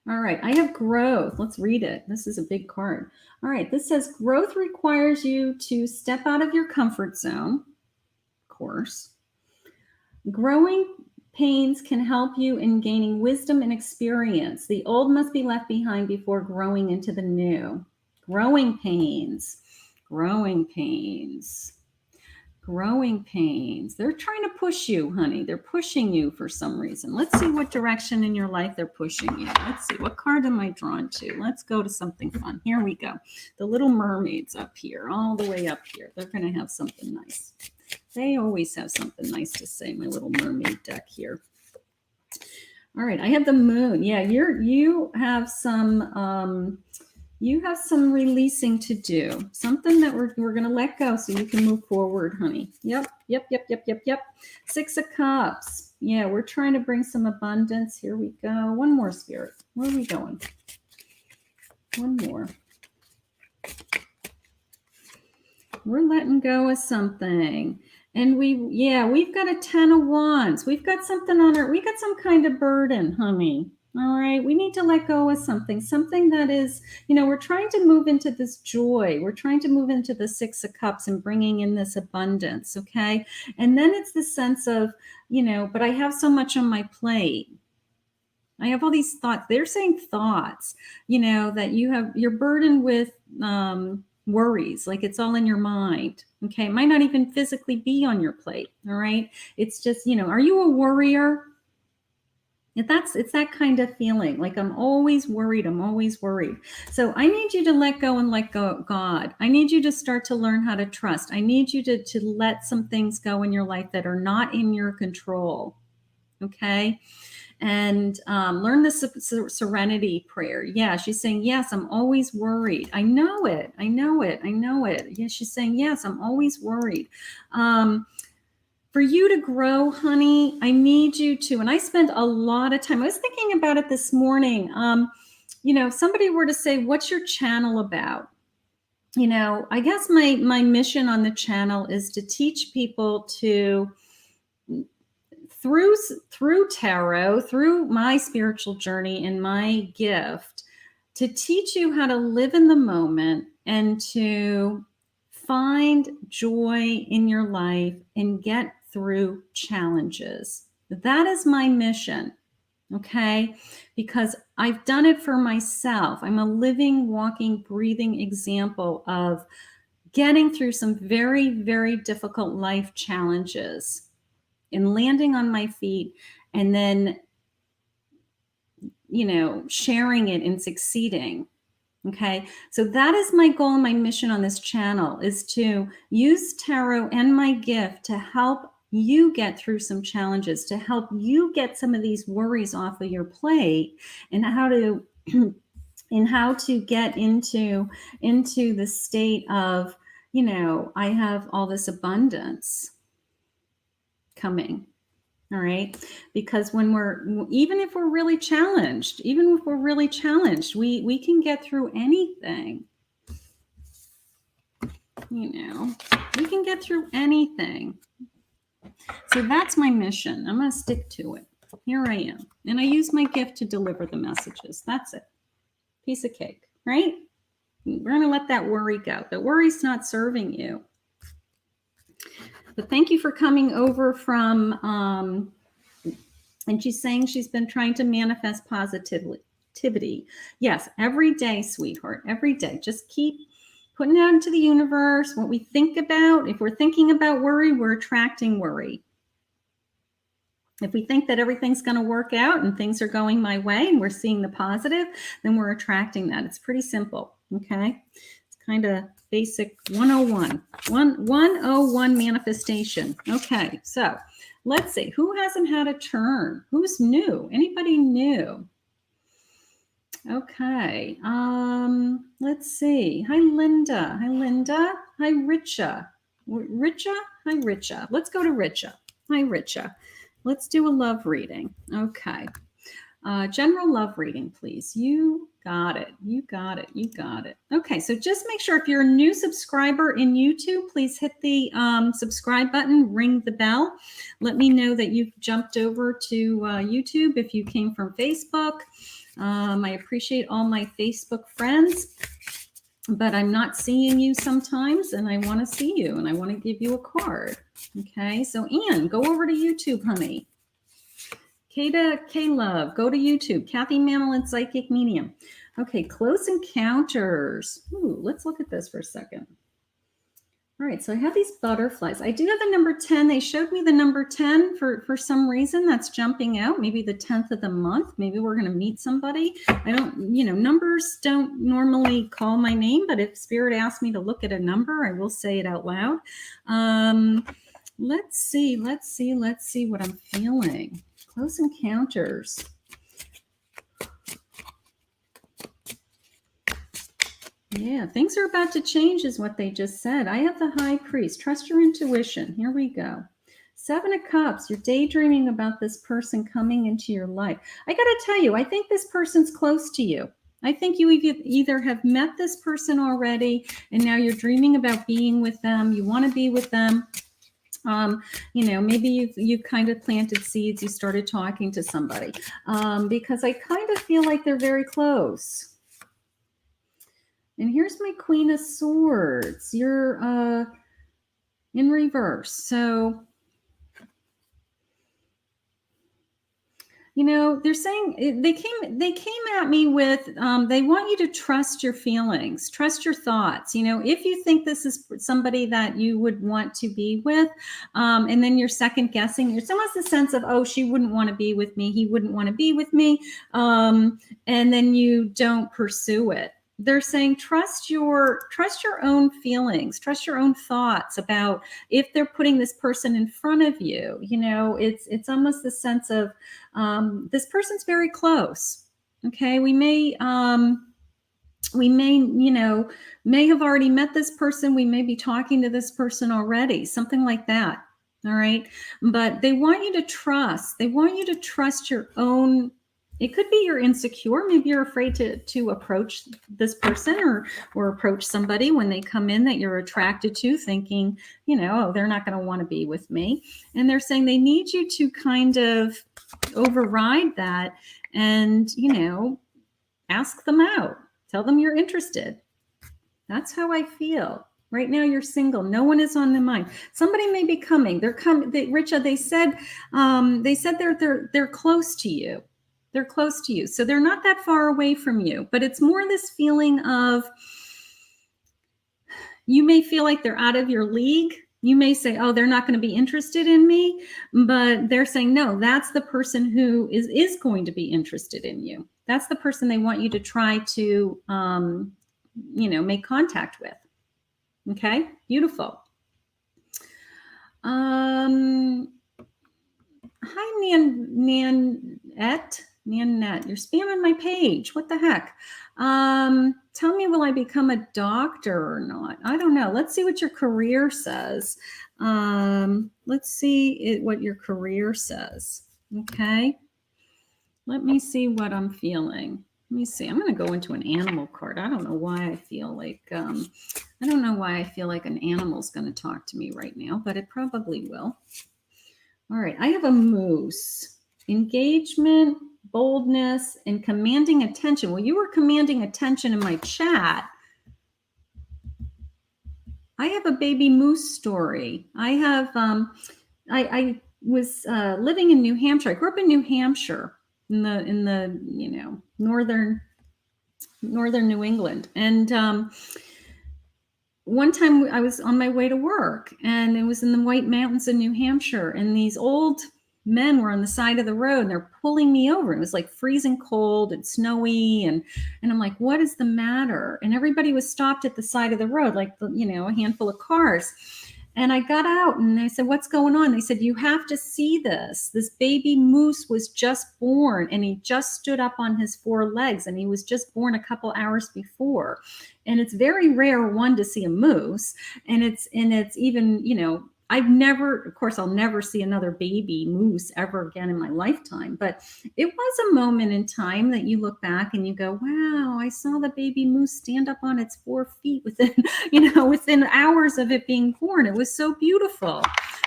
All right, I have growth. Let's read it. This is a big card. All right, this says growth requires you to step out of your comfort zone, of course. Growing pains can help you in gaining wisdom and experience. The old must be left behind before growing into the new. Growing pains, growing pains. Growing pains. They're trying to push you, honey. They're pushing you for some reason. Let's see what direction in your life they're pushing you. Let's see. What card am I drawn to? Let's go to something fun. Here we go. The little mermaids up here, all the way up here. They're going to have something nice. They always have something nice to say, my little mermaid deck here. All right. I have the moon. Yeah, you have some releasing to do, something that we're going to let go so you can move forward, honey. Yep. 6 of Cups. Yeah, we're trying to bring some abundance. Here we go. One more, spirit. Where are we going? One more. We're letting go of something. And we've got a 10 of Wands. We've got something on we got some kind of burden, honey. All right, we need to let go of something that is, we're trying to move into this joy. We're trying to move into the 6 of Cups and bringing in this abundance, okay? And then it's the sense of, but I have so much on my plate. I have all these thoughts. They're saying thoughts, that you're burdened with worries, like it's all in your mind, okay? It might not even physically be on your plate, all right? It's just, are you a worrier? It's that kind of feeling, like I'm always worried. So I need you to let go and let go of God. I need you to start to learn how to trust. I need you to let some things go in your life that are not in your control. Okay. And learn the serenity prayer. Yeah, she's saying, yes, I'm always worried. I know it. Yeah, she's saying, yes, I'm always worried. For you to grow, honey, I need you to, and I spent a lot of time, I was thinking about it this morning. If somebody were to say, what's your channel about? I guess my mission on the channel is to teach people to, through tarot, through my spiritual journey and my gift, to teach you how to live in the moment and to find joy in your life and get through challenges. That is my mission, okay? Because I've done it for myself. I'm a living, walking, breathing example of getting through some very, very difficult life challenges and landing on my feet and then, sharing it and succeeding. Okay, so that is my goal and my mission on this channel, is to use tarot and my gift to help you get through some challenges, to help you get some of these worries off of your plate, and how to get into the state of, I have all this abundance coming. All right. Because even if we're really challenged, we can get through anything. We can get through anything. So that's my mission. I'm going to stick to it. Here I am. And I use my gift to deliver the messages. That's it. Piece of cake, right? We're going to let that worry go. The worry's not serving you. But thank you for coming over from, and she's saying she's been trying to manifest positivity. Yes, every day, sweetheart, every day. Just keep putting it out into the universe what we think about. If we're thinking about worry, we're attracting worry. If we think that everything's going to work out and things are going my way and we're seeing the positive, then we're attracting that. It's pretty simple, okay? kind of basic 101. 101 manifestation. Okay, so let's see. Who hasn't had a turn? Who's new? Anybody new? Okay. Let's see. Hi, Linda. Hi, Linda. Hi, Richa. Richa? Hi, Richa. Let's go to Richa. Hi, Richa. Let's do a love reading. Okay. General love reading, please. You got it. You got it. You got it. Okay, so just make sure if you're a new subscriber in YouTube, please hit the subscribe button, ring the bell. Let me know that you've jumped over to YouTube if you came from Facebook. I appreciate all my Facebook friends, but I'm not seeing you sometimes, and I want to see you, and I want to give you a card. Okay, so Anne, go over to YouTube, honey. Kata K-Love, go to YouTube. Kathy Mamolen, Psychic Medium. Okay, Close Encounters. Ooh, let's look at this for a second. All right, so I have these butterflies. I do have the number 10. They showed me the number 10 for some reason. That's jumping out. Maybe the 10th of the month. Maybe we're going to meet somebody. I don't, numbers don't normally call my name, but if Spirit asks me to look at a number, I will say it out loud. Let's see what I'm feeling. Close Encounters. Yeah, things are about to change is what they just said. I have the High Priest. Trust your intuition. Here we go. 7 of Cups. You're daydreaming about this person coming into your life. I got to tell you, I think this person's close to you. I think you either have met this person already and now you're dreaming about being with them. You want to be with them. Maybe you've kind of planted seeds. You started talking to somebody because I kind of feel like they're very close. And here's my Queen of Swords. You're in reverse. So, they're saying they came at me with, they want you to trust your feelings, trust your thoughts. If you think this is somebody that you would want to be with, and then you're second guessing, it's almost the sense of, oh, she wouldn't want to be with me. He wouldn't want to be with me. And then you don't pursue it. They're saying trust your own feelings, trust your own thoughts about if they're putting this person in front of you. It's almost the sense of this person's very close. Okay, we may have already met this person. We may be talking to this person already, something like that. All right, but they want you to trust. They want you to trust your own. It could be you're insecure. Maybe you're afraid to approach this person or approach somebody when they come in that you're attracted to, thinking, oh, they're not going to want to be with me. And they're saying they need you to kind of override that and, ask them out. Tell them you're interested. That's how I feel. Right now you're single. No one is on the mind. Somebody may be coming. They're coming. Richa, they said they're close to you. They're close to you. So they're not that far away from you, but it's more this feeling of, you may feel like they're out of your league. You may say, oh, they're not going to be interested in me, but they're saying, no, that's the person who is going to be interested in you. That's the person they want you to try to, make contact with. Okay, beautiful. Hi, Nanette, you're spamming my page. What the heck? Tell me, will I become a doctor or not? I don't know. Let's see what your career says. Let's see what your career says. Okay. Let me see what I'm feeling. Let me see. I'm going to go into an animal card. I don't know why I feel like an animal's going to talk to me right now, but it probably will. All right. I have a moose. Engagement, boldness, and commanding attention. Well, you were commanding attention in my chat. I have a baby moose story. I have, I was living in New Hampshire. I grew up in New Hampshire in the northern New England. And one time I was on my way to work, and it was in the White Mountains in New Hampshire, and these old men were on the side of the road and they're pulling me over. It was like freezing cold and snowy. And I'm like, what is the matter? And everybody was stopped at the side of the road, like, a handful of cars. And I got out and I said, what's going on? They said, you have to see this. This baby moose was just born and he just stood up on his 4 legs and he was just born a couple hours before. And it's very rare, one, to see a moose. And it's even, I'll never see another baby moose ever again in my lifetime. But it was a moment in time that you look back and you go, wow, I saw the baby moose stand up on its 4 feet within hours of it being born. It was so beautiful.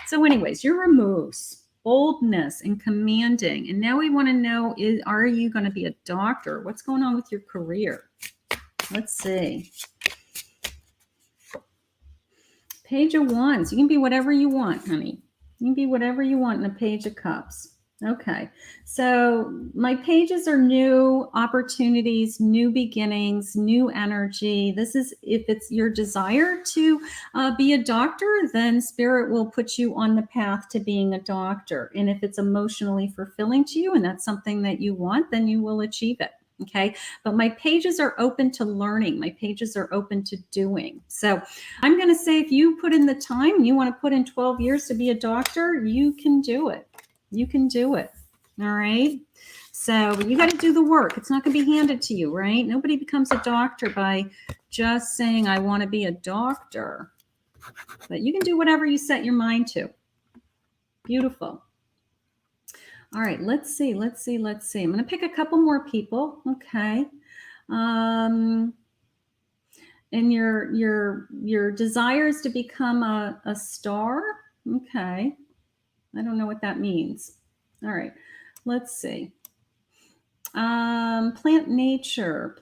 So anyways, you're a moose, boldness and commanding. And now we want to know, are you going to be a doctor? What's going on with your career? Let's see. Page of Wands. You can be whatever you want, honey. You can be whatever you want in a Page of Cups. Okay. So my pages are new opportunities, new beginnings, new energy. This is, if it's your desire to be a doctor, then Spirit will put you on the path to being a doctor. And if it's emotionally fulfilling to you and that's something that you want, then you will achieve it. Okay. But my pages are open to learning. My pages are open to doing. So I'm going to say, if you put in the time, you want to put in 12 years to be a doctor, you can do it. You can do it. All right. So you got to do the work. It's not going to be handed to you, right? Nobody becomes a doctor by just saying, I want to be a doctor. But you can do whatever you set your mind to. Beautiful. All right, let's see. I'm going to pick a couple more people. Okay. And your desires to become a star. Okay. I don't know what that means. All right. Let's see. Plant nature.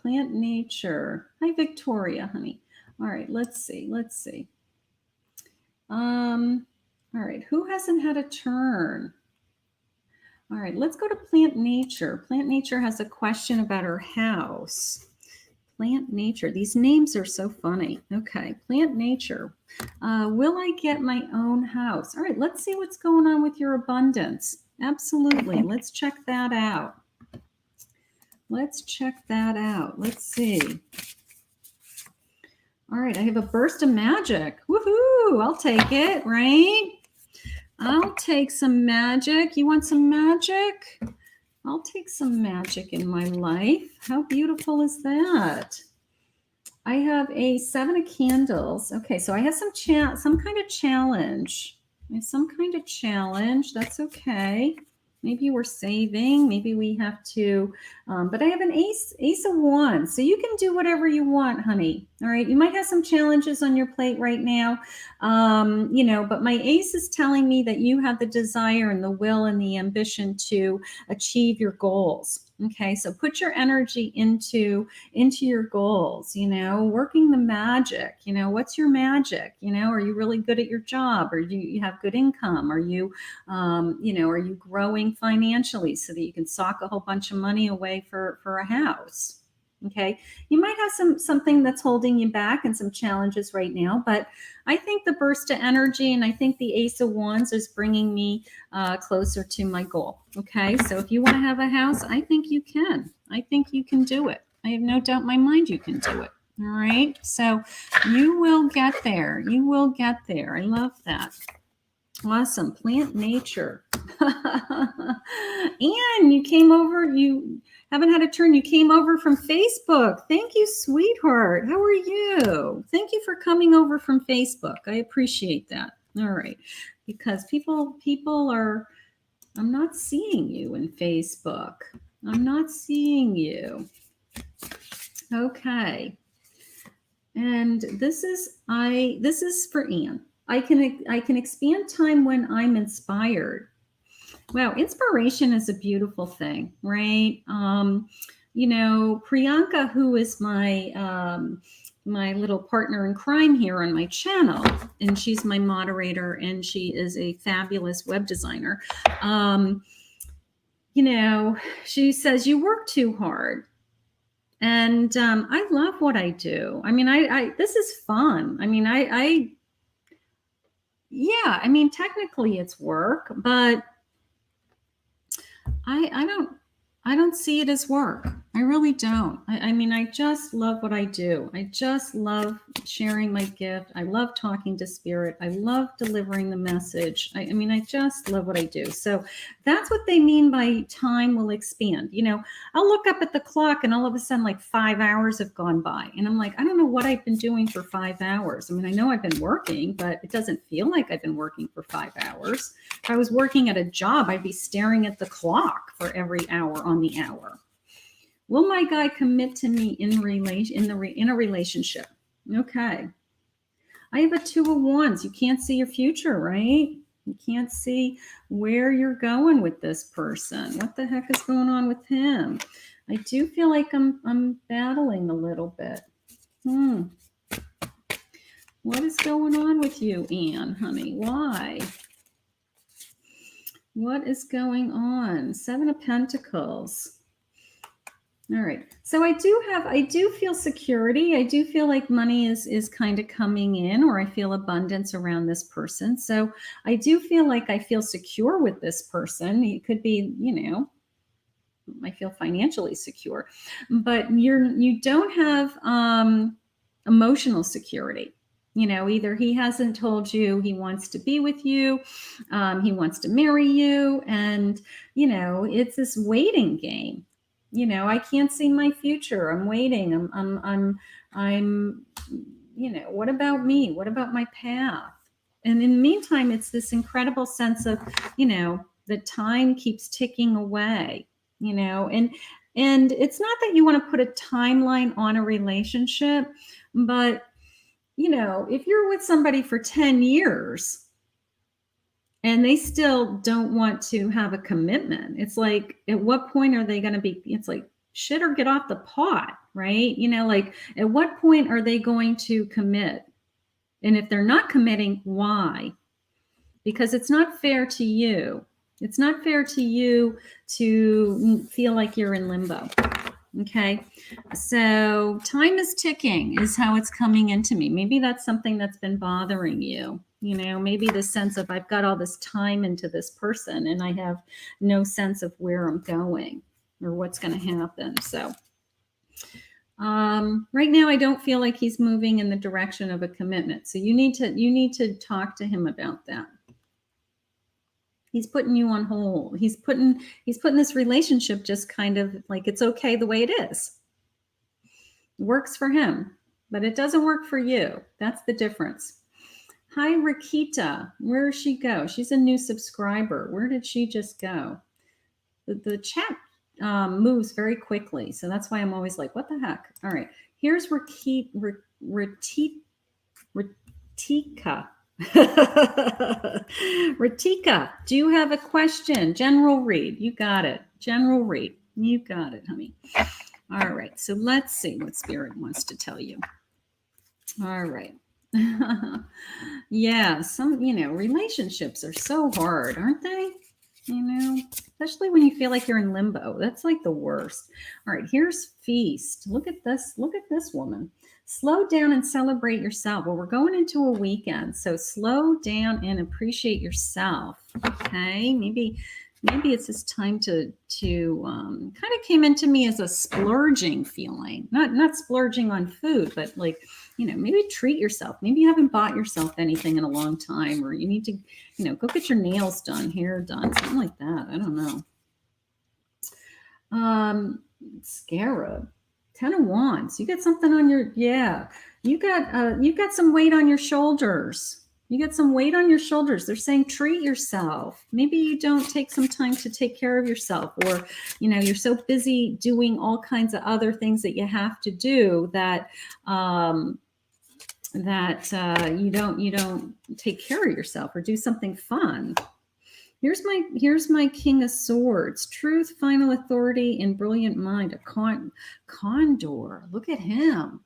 Hi, Victoria, honey. All right, let's see. All right, who hasn't had a turn? All right, let's go to Plant Nature. Plant Nature has a question about her house. Plant Nature. These names are so funny. Okay, Plant Nature. Will I get my own house? All right, let's see what's going on with your abundance. Absolutely. Let's check that out. Let's see. All right, I have a burst of magic. Woohoo! I'll take it, right? I'll take some magic. You want some magic? I'll take some magic in my life. How beautiful is that? I have a 7 of candles. Okay, so I have some kind of challenge. That's okay. Maybe we're saving. Maybe we have to. But I have an ace of wands. So you can do whatever you want, honey. All right. You might have some challenges on your plate right now. But my ace is telling me that you have the desire and the will and the ambition to achieve your goals. Okay, so put your energy into your goals, working the magic. What's your magic? Are you really good at your job? Or do you have good income? Are you, are you growing financially so that you can sock a whole bunch of money away for a house? Okay, you might have something that's holding you back and some challenges right now, but I think the burst of energy and I think the Ace of Wands is bringing me closer to my goal. Okay, so if you want to have a house, I think you can. I think you can do it. I have no doubt in my mind you can do it. All right, so you will get there. I love that. Awesome. Plant Nature. And you came over, you haven't had a turn. You came over from Facebook. Thank you, sweetheart. How are you? Thank you for coming over from Facebook. I appreciate that. All right. Because people are, I'm not seeing you in Facebook. I'm not seeing you. Okay. And this is for Anne. I can expand time when I'm inspired. Wow, inspiration is a beautiful thing, right? Priyanka, who is my my little partner in crime here on my channel, and she's my moderator, and she is a fabulous web designer. She says you work too hard. And I love what I do. I mean, this is fun. I mean, technically it's work, but I don't see it as work. I really don't. I mean, I just love what I do. I just love sharing my gift. I love talking to spirit. I love delivering the message. I mean, I just love what I do. So that's what they mean by time will expand. You know, I'll look up at the clock and all of a sudden like 5 hours have gone by. And I'm like, I don't know what I've been doing for 5 hours. I mean, I know I've been working, but it doesn't feel like I've been working for 5 hours. If I was working at a job, I'd be staring at the clock for every hour on the hour. Will my guy commit to me in a relationship? Okay. I have a 2 of Wands. You can't see your future, right? You can't see where you're going with this person. What the heck is going on with him? I do feel like I'm battling a little bit. What is going on with you, Anne, honey? Why? What is going on? 7 of Pentacles. All right. So I do feel security. I do feel like money is kind of coming in, or I feel abundance around this person. So I do feel like I feel secure with this person. It could be, you know, I feel financially secure, but you don't have emotional security. You know, either he hasn't told you he wants to be with you, he wants to marry you, and you know, it's this waiting game. You know, I can't see my future. I'm waiting. I'm, you know, what about me? What about my path? And in the meantime, it's this incredible sense of, you know, the time keeps ticking away, you know, and it's not that you want to put a timeline on a relationship, but, you know, if you're with somebody for 10 years, and they still don't want to have a commitment. It's like, at what point are they going to be, it's like shit or get off the pot, right? You know, like at what point are they going to commit? And if they're not committing, why? Because it's not fair to you. It's not fair to you to feel like you're in limbo. Okay. So time is ticking is how it's coming into me. Maybe that's something that's been bothering you. You know, maybe the sense of I've got all this time into this person and I have no sense of where I'm going or what's going to happen. So right now, I don't feel like he's moving in the direction of a commitment. So you need to talk to him about that. He's putting you on hold. He's putting this relationship just kind of like it's okay the way it is. It works for him, but it doesn't work for you. That's the difference. Hi, Rakita. Where did she go? She's a new subscriber. Where did she just go? The chat moves very quickly, so that's why I'm always like, what the heck? All right, here's Ratika. Ratika, do you have a question? General read. You got it. General read. You got it, honey. All right, so let's see what Spirit wants to tell you. All right. Yeah, some, you know, relationships are so hard, aren't they? You know, especially when you feel like you're in limbo. That's like the worst. All right, here's Feast. Look at this. Look at this woman. Slow down and celebrate yourself. Well, we're going into a weekend, so slow down and appreciate yourself. Okay, maybe it's this time to kind of came into me as a splurging feeling, not splurging on food, but like, you know, maybe treat yourself. Maybe you haven't bought yourself anything in a long time, or you need to, you know, go get your nails done, hair done, something like that. I don't know. Scarab, 10 of Wands. You got something on your, yeah, you got some weight on your shoulders. You get some weight on your shoulders. They're saying treat yourself. Maybe you don't take some time to take care of yourself, or, you know, you're so busy doing all kinds of other things that you have to do that you don't take care of yourself or do something fun. Here's my King of Swords. Truth, final authority, and brilliant mind. A condor. Look at him.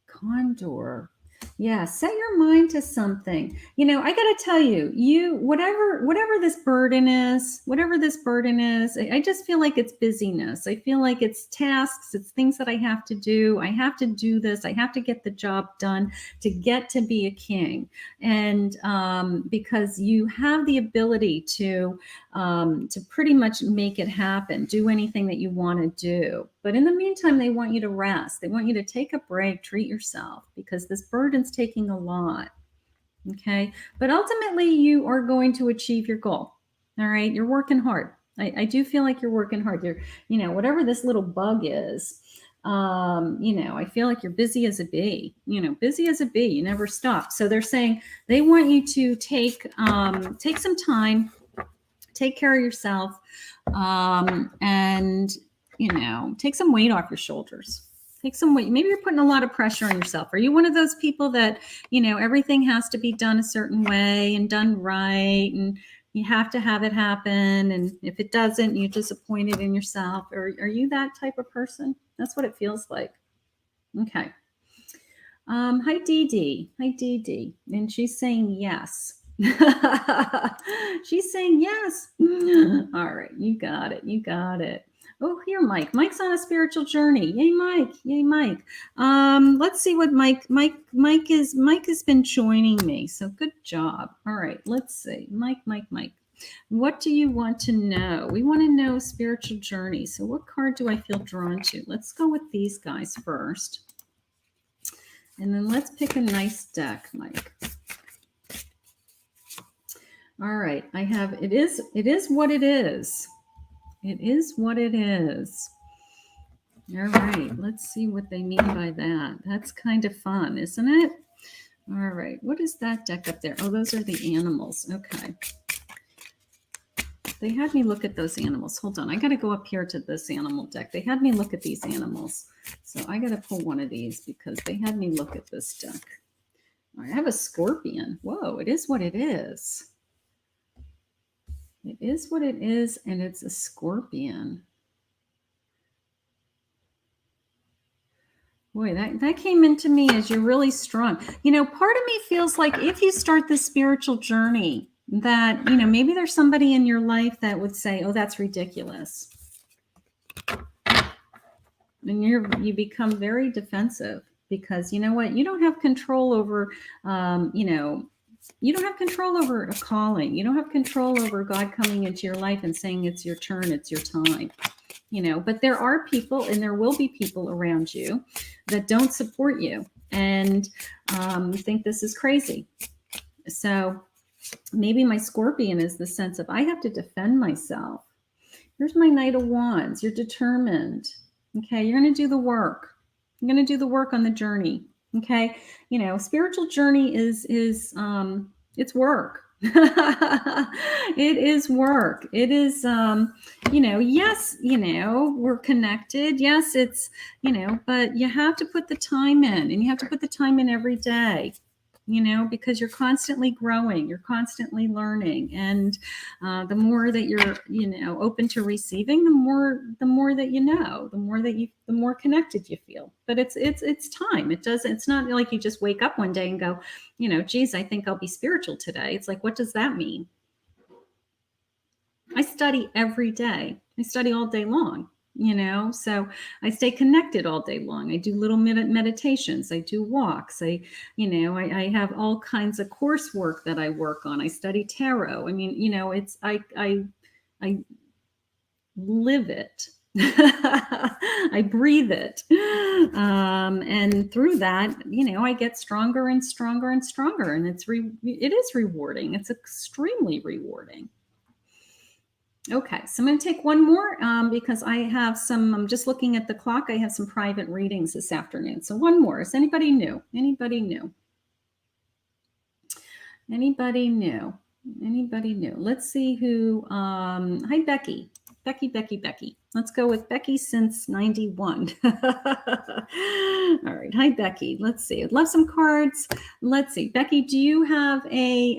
Condor. Yeah, set your mind to something. You know, I got to tell you, whatever this burden is, I just feel like it's busyness. I feel like it's tasks, it's things that I have to do. I have to do this. I have to get the job done to get to be a king. And because you have the ability to to pretty much make it happen, do anything that you want to do. But in the meantime, they want you to rest. They want you to take a break, treat yourself, because this burden's taking a lot. Okay. But ultimately, you are going to achieve your goal. All right. You're working hard. I do feel like you're working hard. You're, whatever this little bug is, I feel like you're busy as a bee, busy as a bee. You never stop. So they're saying they want you to take some time, take care of yourself, and, take some weight off your shoulders. Take some weight. Maybe you're putting a lot of pressure on yourself. Are you one of those people that, everything has to be done a certain way and done right, and you have to have it happen, and if it doesn't, you're disappointed in yourself? Or are you that type of person? That's what it feels like. Okay. Hi, Dee Dee. Hi, Dee Dee. And she's saying yes. She's saying yes. All right. You got it. You got it. Oh, here, Mike. Mike's on a spiritual journey. Yay, Mike. Yay, Mike. Let's see what Mike has been joining me. So good job. All right. Let's see. Mike. What do you want to know? We want to know spiritual journey. So what card do I feel drawn to? Let's go with these guys first. And then let's pick a nice deck, Mike. All right. I have, it is what it is. It is what it is. All right. Let's see what they mean by that. That's kind of fun, isn't it? All right. What is that deck up there? Oh, those are the animals. Okay. They had me look at those animals. Hold on. I got to go up here to this animal deck. They had me look at these animals. So I got to pull one of these because they had me look at this deck. All right, I have a scorpion. Whoa, it is what it is. It is what it is, and it's a scorpion. Boy, that came into me as you're really strong. Part of me feels like if you start this spiritual journey, that, maybe there's somebody in your life that would say, oh, that's ridiculous. And you become very defensive because you know what? You don't have control over, you don't have control over a calling. You don't have control over God coming into your life and saying it's your turn, it's your time. But there are people, and there will be people around you that don't support you and think this is crazy. So maybe my scorpion is the sense of I have to defend myself. Here's my Knight of Wands. You're determined. Okay, you're going to do the work. You're going to do the work on the journey. Okay, spiritual journey is it's work. It is work. It is, yes, we're connected. Yes, it's, but you have to put the time in, and you have to put the time in every day. Because you're constantly growing, you're constantly learning. And the more that you're, open to receiving, the more that the more connected you feel. But it's time. It's not like you just wake up one day and go, geez, I think I'll be spiritual today. It's like, what does that mean? I study every day. I study all day long. So I stay connected all day long. I do little meditations. I do walks. I have all kinds of coursework that I work on. I study tarot. I mean, I live it. I breathe it. And through that, I get stronger and stronger and stronger. And it is rewarding. It's extremely rewarding. Okay, so I'm going to take one more because I have I'm just looking at the clock. I have some private readings this afternoon. So one more. Is anybody new? Anybody new? Anybody new? Anybody new? Let's see who. Hi, Becky. Becky. Let's go with Becky since 91. All right. Hi, Becky. Let's see. I'd love some cards. Let's see. Becky, do you have a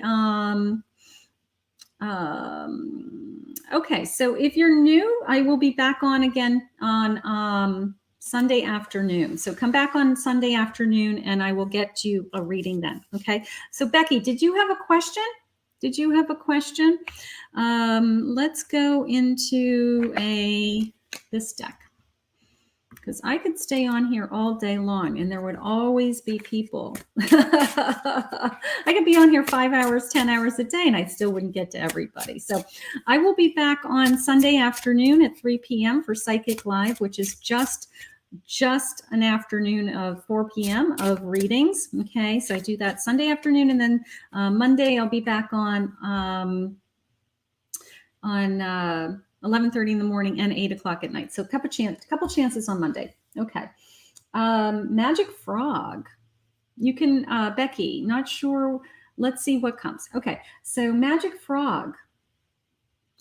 okay, so if you're new, I will be back on again on Sunday afternoon. So come back on Sunday afternoon and I will get you a reading then. Okay. So Becky, did you have a question? Let's go into this deck. because I could stay on here all day long and there would always be people. I could be on here 5 hours, 10 hours a day, and I still wouldn't get to everybody. So I will be back on Sunday afternoon at 3 p.m. for Psychic Live, which is just an afternoon of 4 p.m. of readings. Okay, so I do that Sunday afternoon, and then Monday I'll be back on 11:30 in the morning and 8 o'clock at night. So a couple chances on Monday. Okay. Magic Frog. You can, Becky, not sure. Let's see what comes. Okay. So Magic Frog.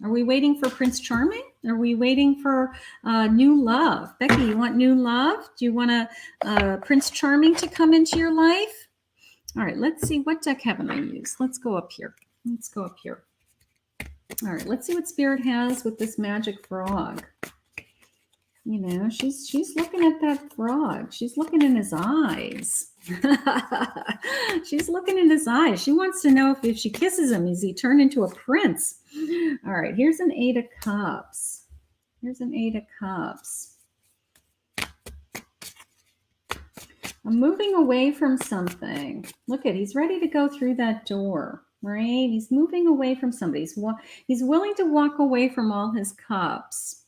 Are we waiting for Prince Charming? Are we waiting for new love? Becky, you want new love? Do you want Prince Charming to come into your life? All right. Let's see. What deck haven't I used? Let's go up here. All right, let's see what Spirit has with this Magic Frog. You know, she's looking at that frog. She's looking in his eyes. She's looking in his eyes. She wants to know if she kisses him, is he turned into a prince? All right, here's an 8 of Cups. I'm moving away from something. Look at, he's ready to go through that door. Right? He's moving away from somebody. He's willing to walk away from all his cups.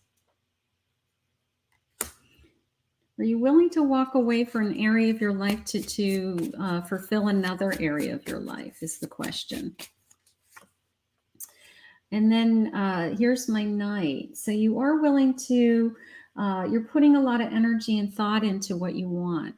Are you willing to walk away from an area of your life to fulfill another area of your life is the question. And then here's my Knight. So you are willing to, you're putting a lot of energy and thought into what you want.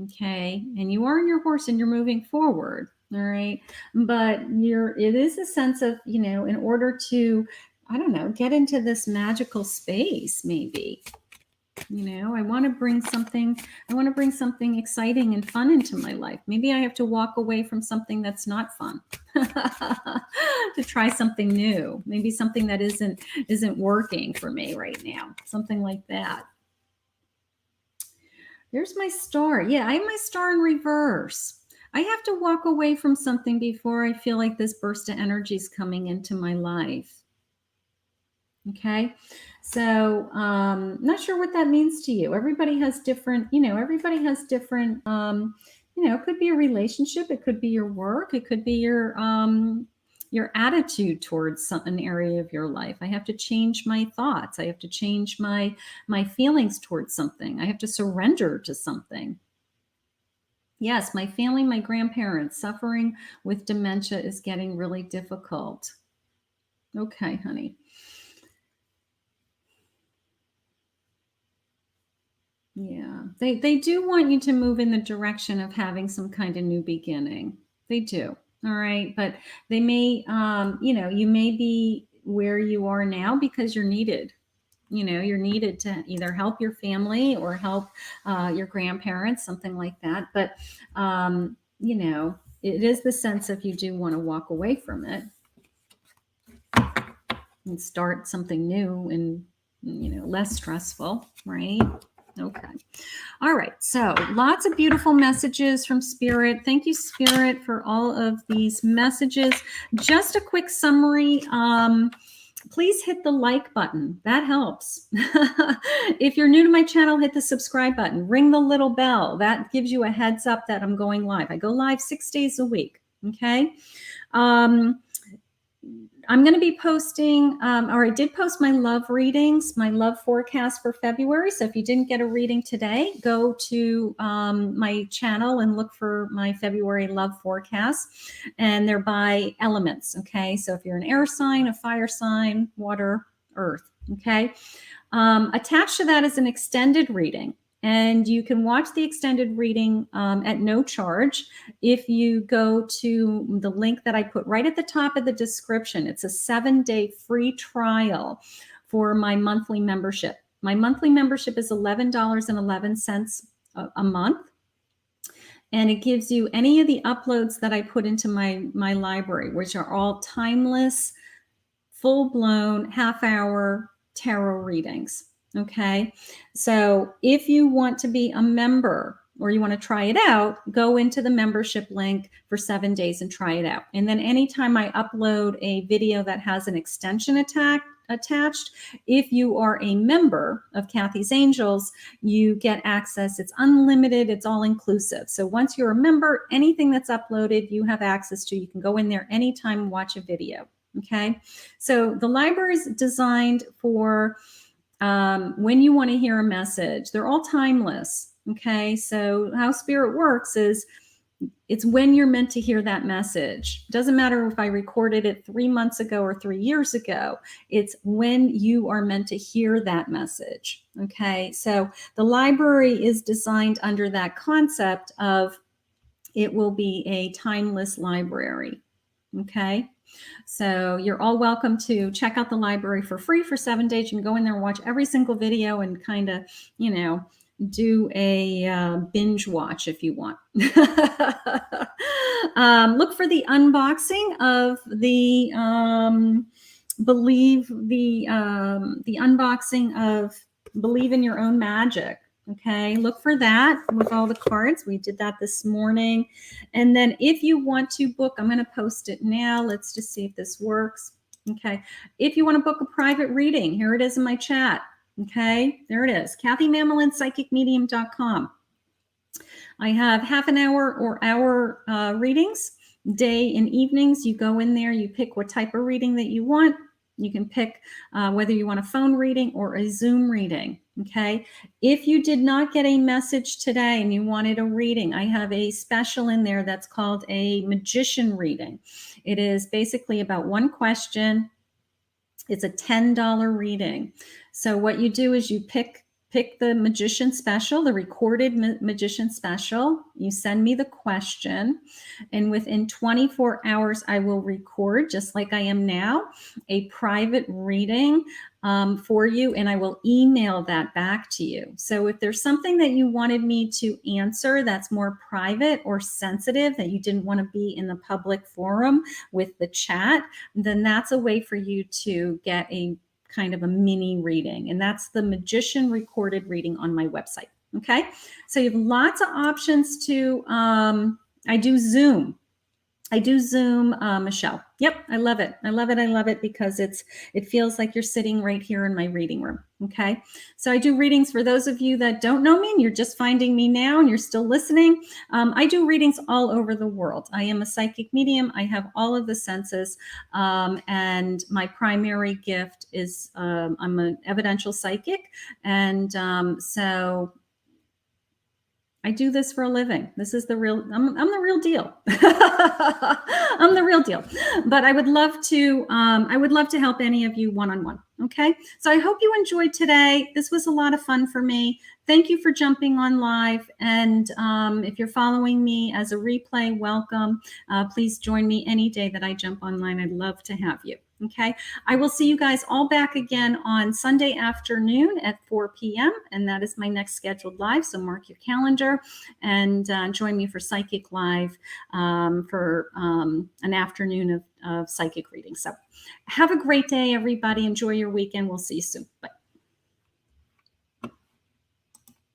Okay. And you are on your horse and you're moving forward. All right. But it is a sense of, you know, in order to, I don't know, get into this magical space, maybe, you know, I want to bring something exciting and fun into my life. Maybe I have to walk away from something that's not fun to try something new. Maybe something that isn't working for me right now. Something like that. There's my star. Yeah, I have my star in reverse. I have to walk away from something before I feel like this burst of energy is coming into my life. Okay. So, not sure what that means to you. Everybody has different, it could be a relationship. It could be your work. It could be your attitude towards an area of your life. I have to change my thoughts. I have to change my feelings towards something. I have to surrender to something. Yes, my family, my grandparents suffering with dementia is getting really difficult. Okay, honey. Yeah, they do want you to move in the direction of having some kind of new beginning. They do. All right. But they may, you may be where you are now because you're needed. You're needed to either help your family or help your grandparents, something like that. But, it is the sense of you do want to walk away from it and start something new and, less stressful, right? Okay. All right. So lots of beautiful messages from Spirit. Thank you, Spirit, for all of these messages. Just a quick summary. Please hit the like button. That helps. If you're new to my channel, hit the subscribe button. Ring the little bell. That gives you a heads up that I'm going live. I go live 6 days a week. Okay. I'm going to be posting, or I did post my love readings, my love forecast for February. So if you didn't get a reading today, go to my channel and look for my February love forecast. And they're by elements. Okay. So if you're an air sign, a fire sign, water, earth. Okay. Attached to that is an extended reading. And you can watch the extended reading at no charge if you go to the link that I put right at the top of the description. It's a 7-day free trial for my monthly membership. My monthly membership is $11.11 a month. And it gives you any of the uploads that I put into my library, which are all timeless, full-blown, half-hour tarot readings. Okay, so if you want to be a member or you want to try it out, go into the membership link for 7 days and try it out. And then anytime I upload a video that has an extension attached attached. If you are a member of Kathy's Angels, you get access. It's unlimited. It's all inclusive. So once you're a member, anything that's uploaded, you have access to. You can go in there anytime and watch a video. Okay. So the library is designed for when you want to hear a message. They're all timeless. Okay. So how Spirit works is it's when you're meant to hear that message. It doesn't matter if I recorded it 3 months ago or 3 years ago. It's when you are meant to hear that message. Okay. So the library is designed under that concept of it will be a timeless library. Okay. So you're all welcome to check out the library for free for 7 days. You can go in there and watch every single video and kind of, do a binge watch if you want. Look for the unboxing of the unboxing of Believe in Your Own Magic. Okay, look for that with all the cards. We did that this morning. And then if you want to book, I'm going to post it now. Let's just see if this works. Okay, if you want to book a private reading, here it is in my chat. Okay, there it is. KathyMamolenPsychicMedium.com. I have half an hour or hour readings, day and evenings. You go in there, you pick what type of reading that you want. You can pick whether you want a phone reading or a Zoom reading. Okay. If you did not get a message today and you wanted a reading, I have a special in there that's called a magician reading. It is basically about one question. It's a $10 reading. So what you do is you pick the magician special, the recorded magician special. You send me the question, and within 24 hours, I will record, just like I am now, a private reading for you, and I will email that back to you. So if there's something that you wanted me to answer that's more private or sensitive, that you didn't want to be in the public forum with the chat, then that's a way for you to get a kind of a mini reading. And that's the magician recorded reading on my website. Okay. So you have lots of options to, I do Zoom, Michelle. Yep. I love it. I love it. I love it because it feels like you're sitting right here in my reading room. Okay. So I do readings for those of you that don't know me and you're just finding me now and you're still listening. I do readings all over the world. I am a psychic medium. I have all of the senses. And my primary gift is, I'm an evidential psychic. And, so I do this for a living. This is the real, I'm the real deal. I'm the real deal. But I would love to help any of you one-on-one. Okay. So I hope you enjoyed today. This was a lot of fun for me. Thank you for jumping on live. And if you're following me as a replay, welcome. Please join me any day that I jump online. I'd love to have you. Okay. I will see you guys all back again on Sunday afternoon at 4 p.m. And that is my next scheduled live. So mark your calendar and join me for Psychic Live for an afternoon of psychic reading. So have a great day, everybody. Enjoy your weekend. We'll see you soon. Bye.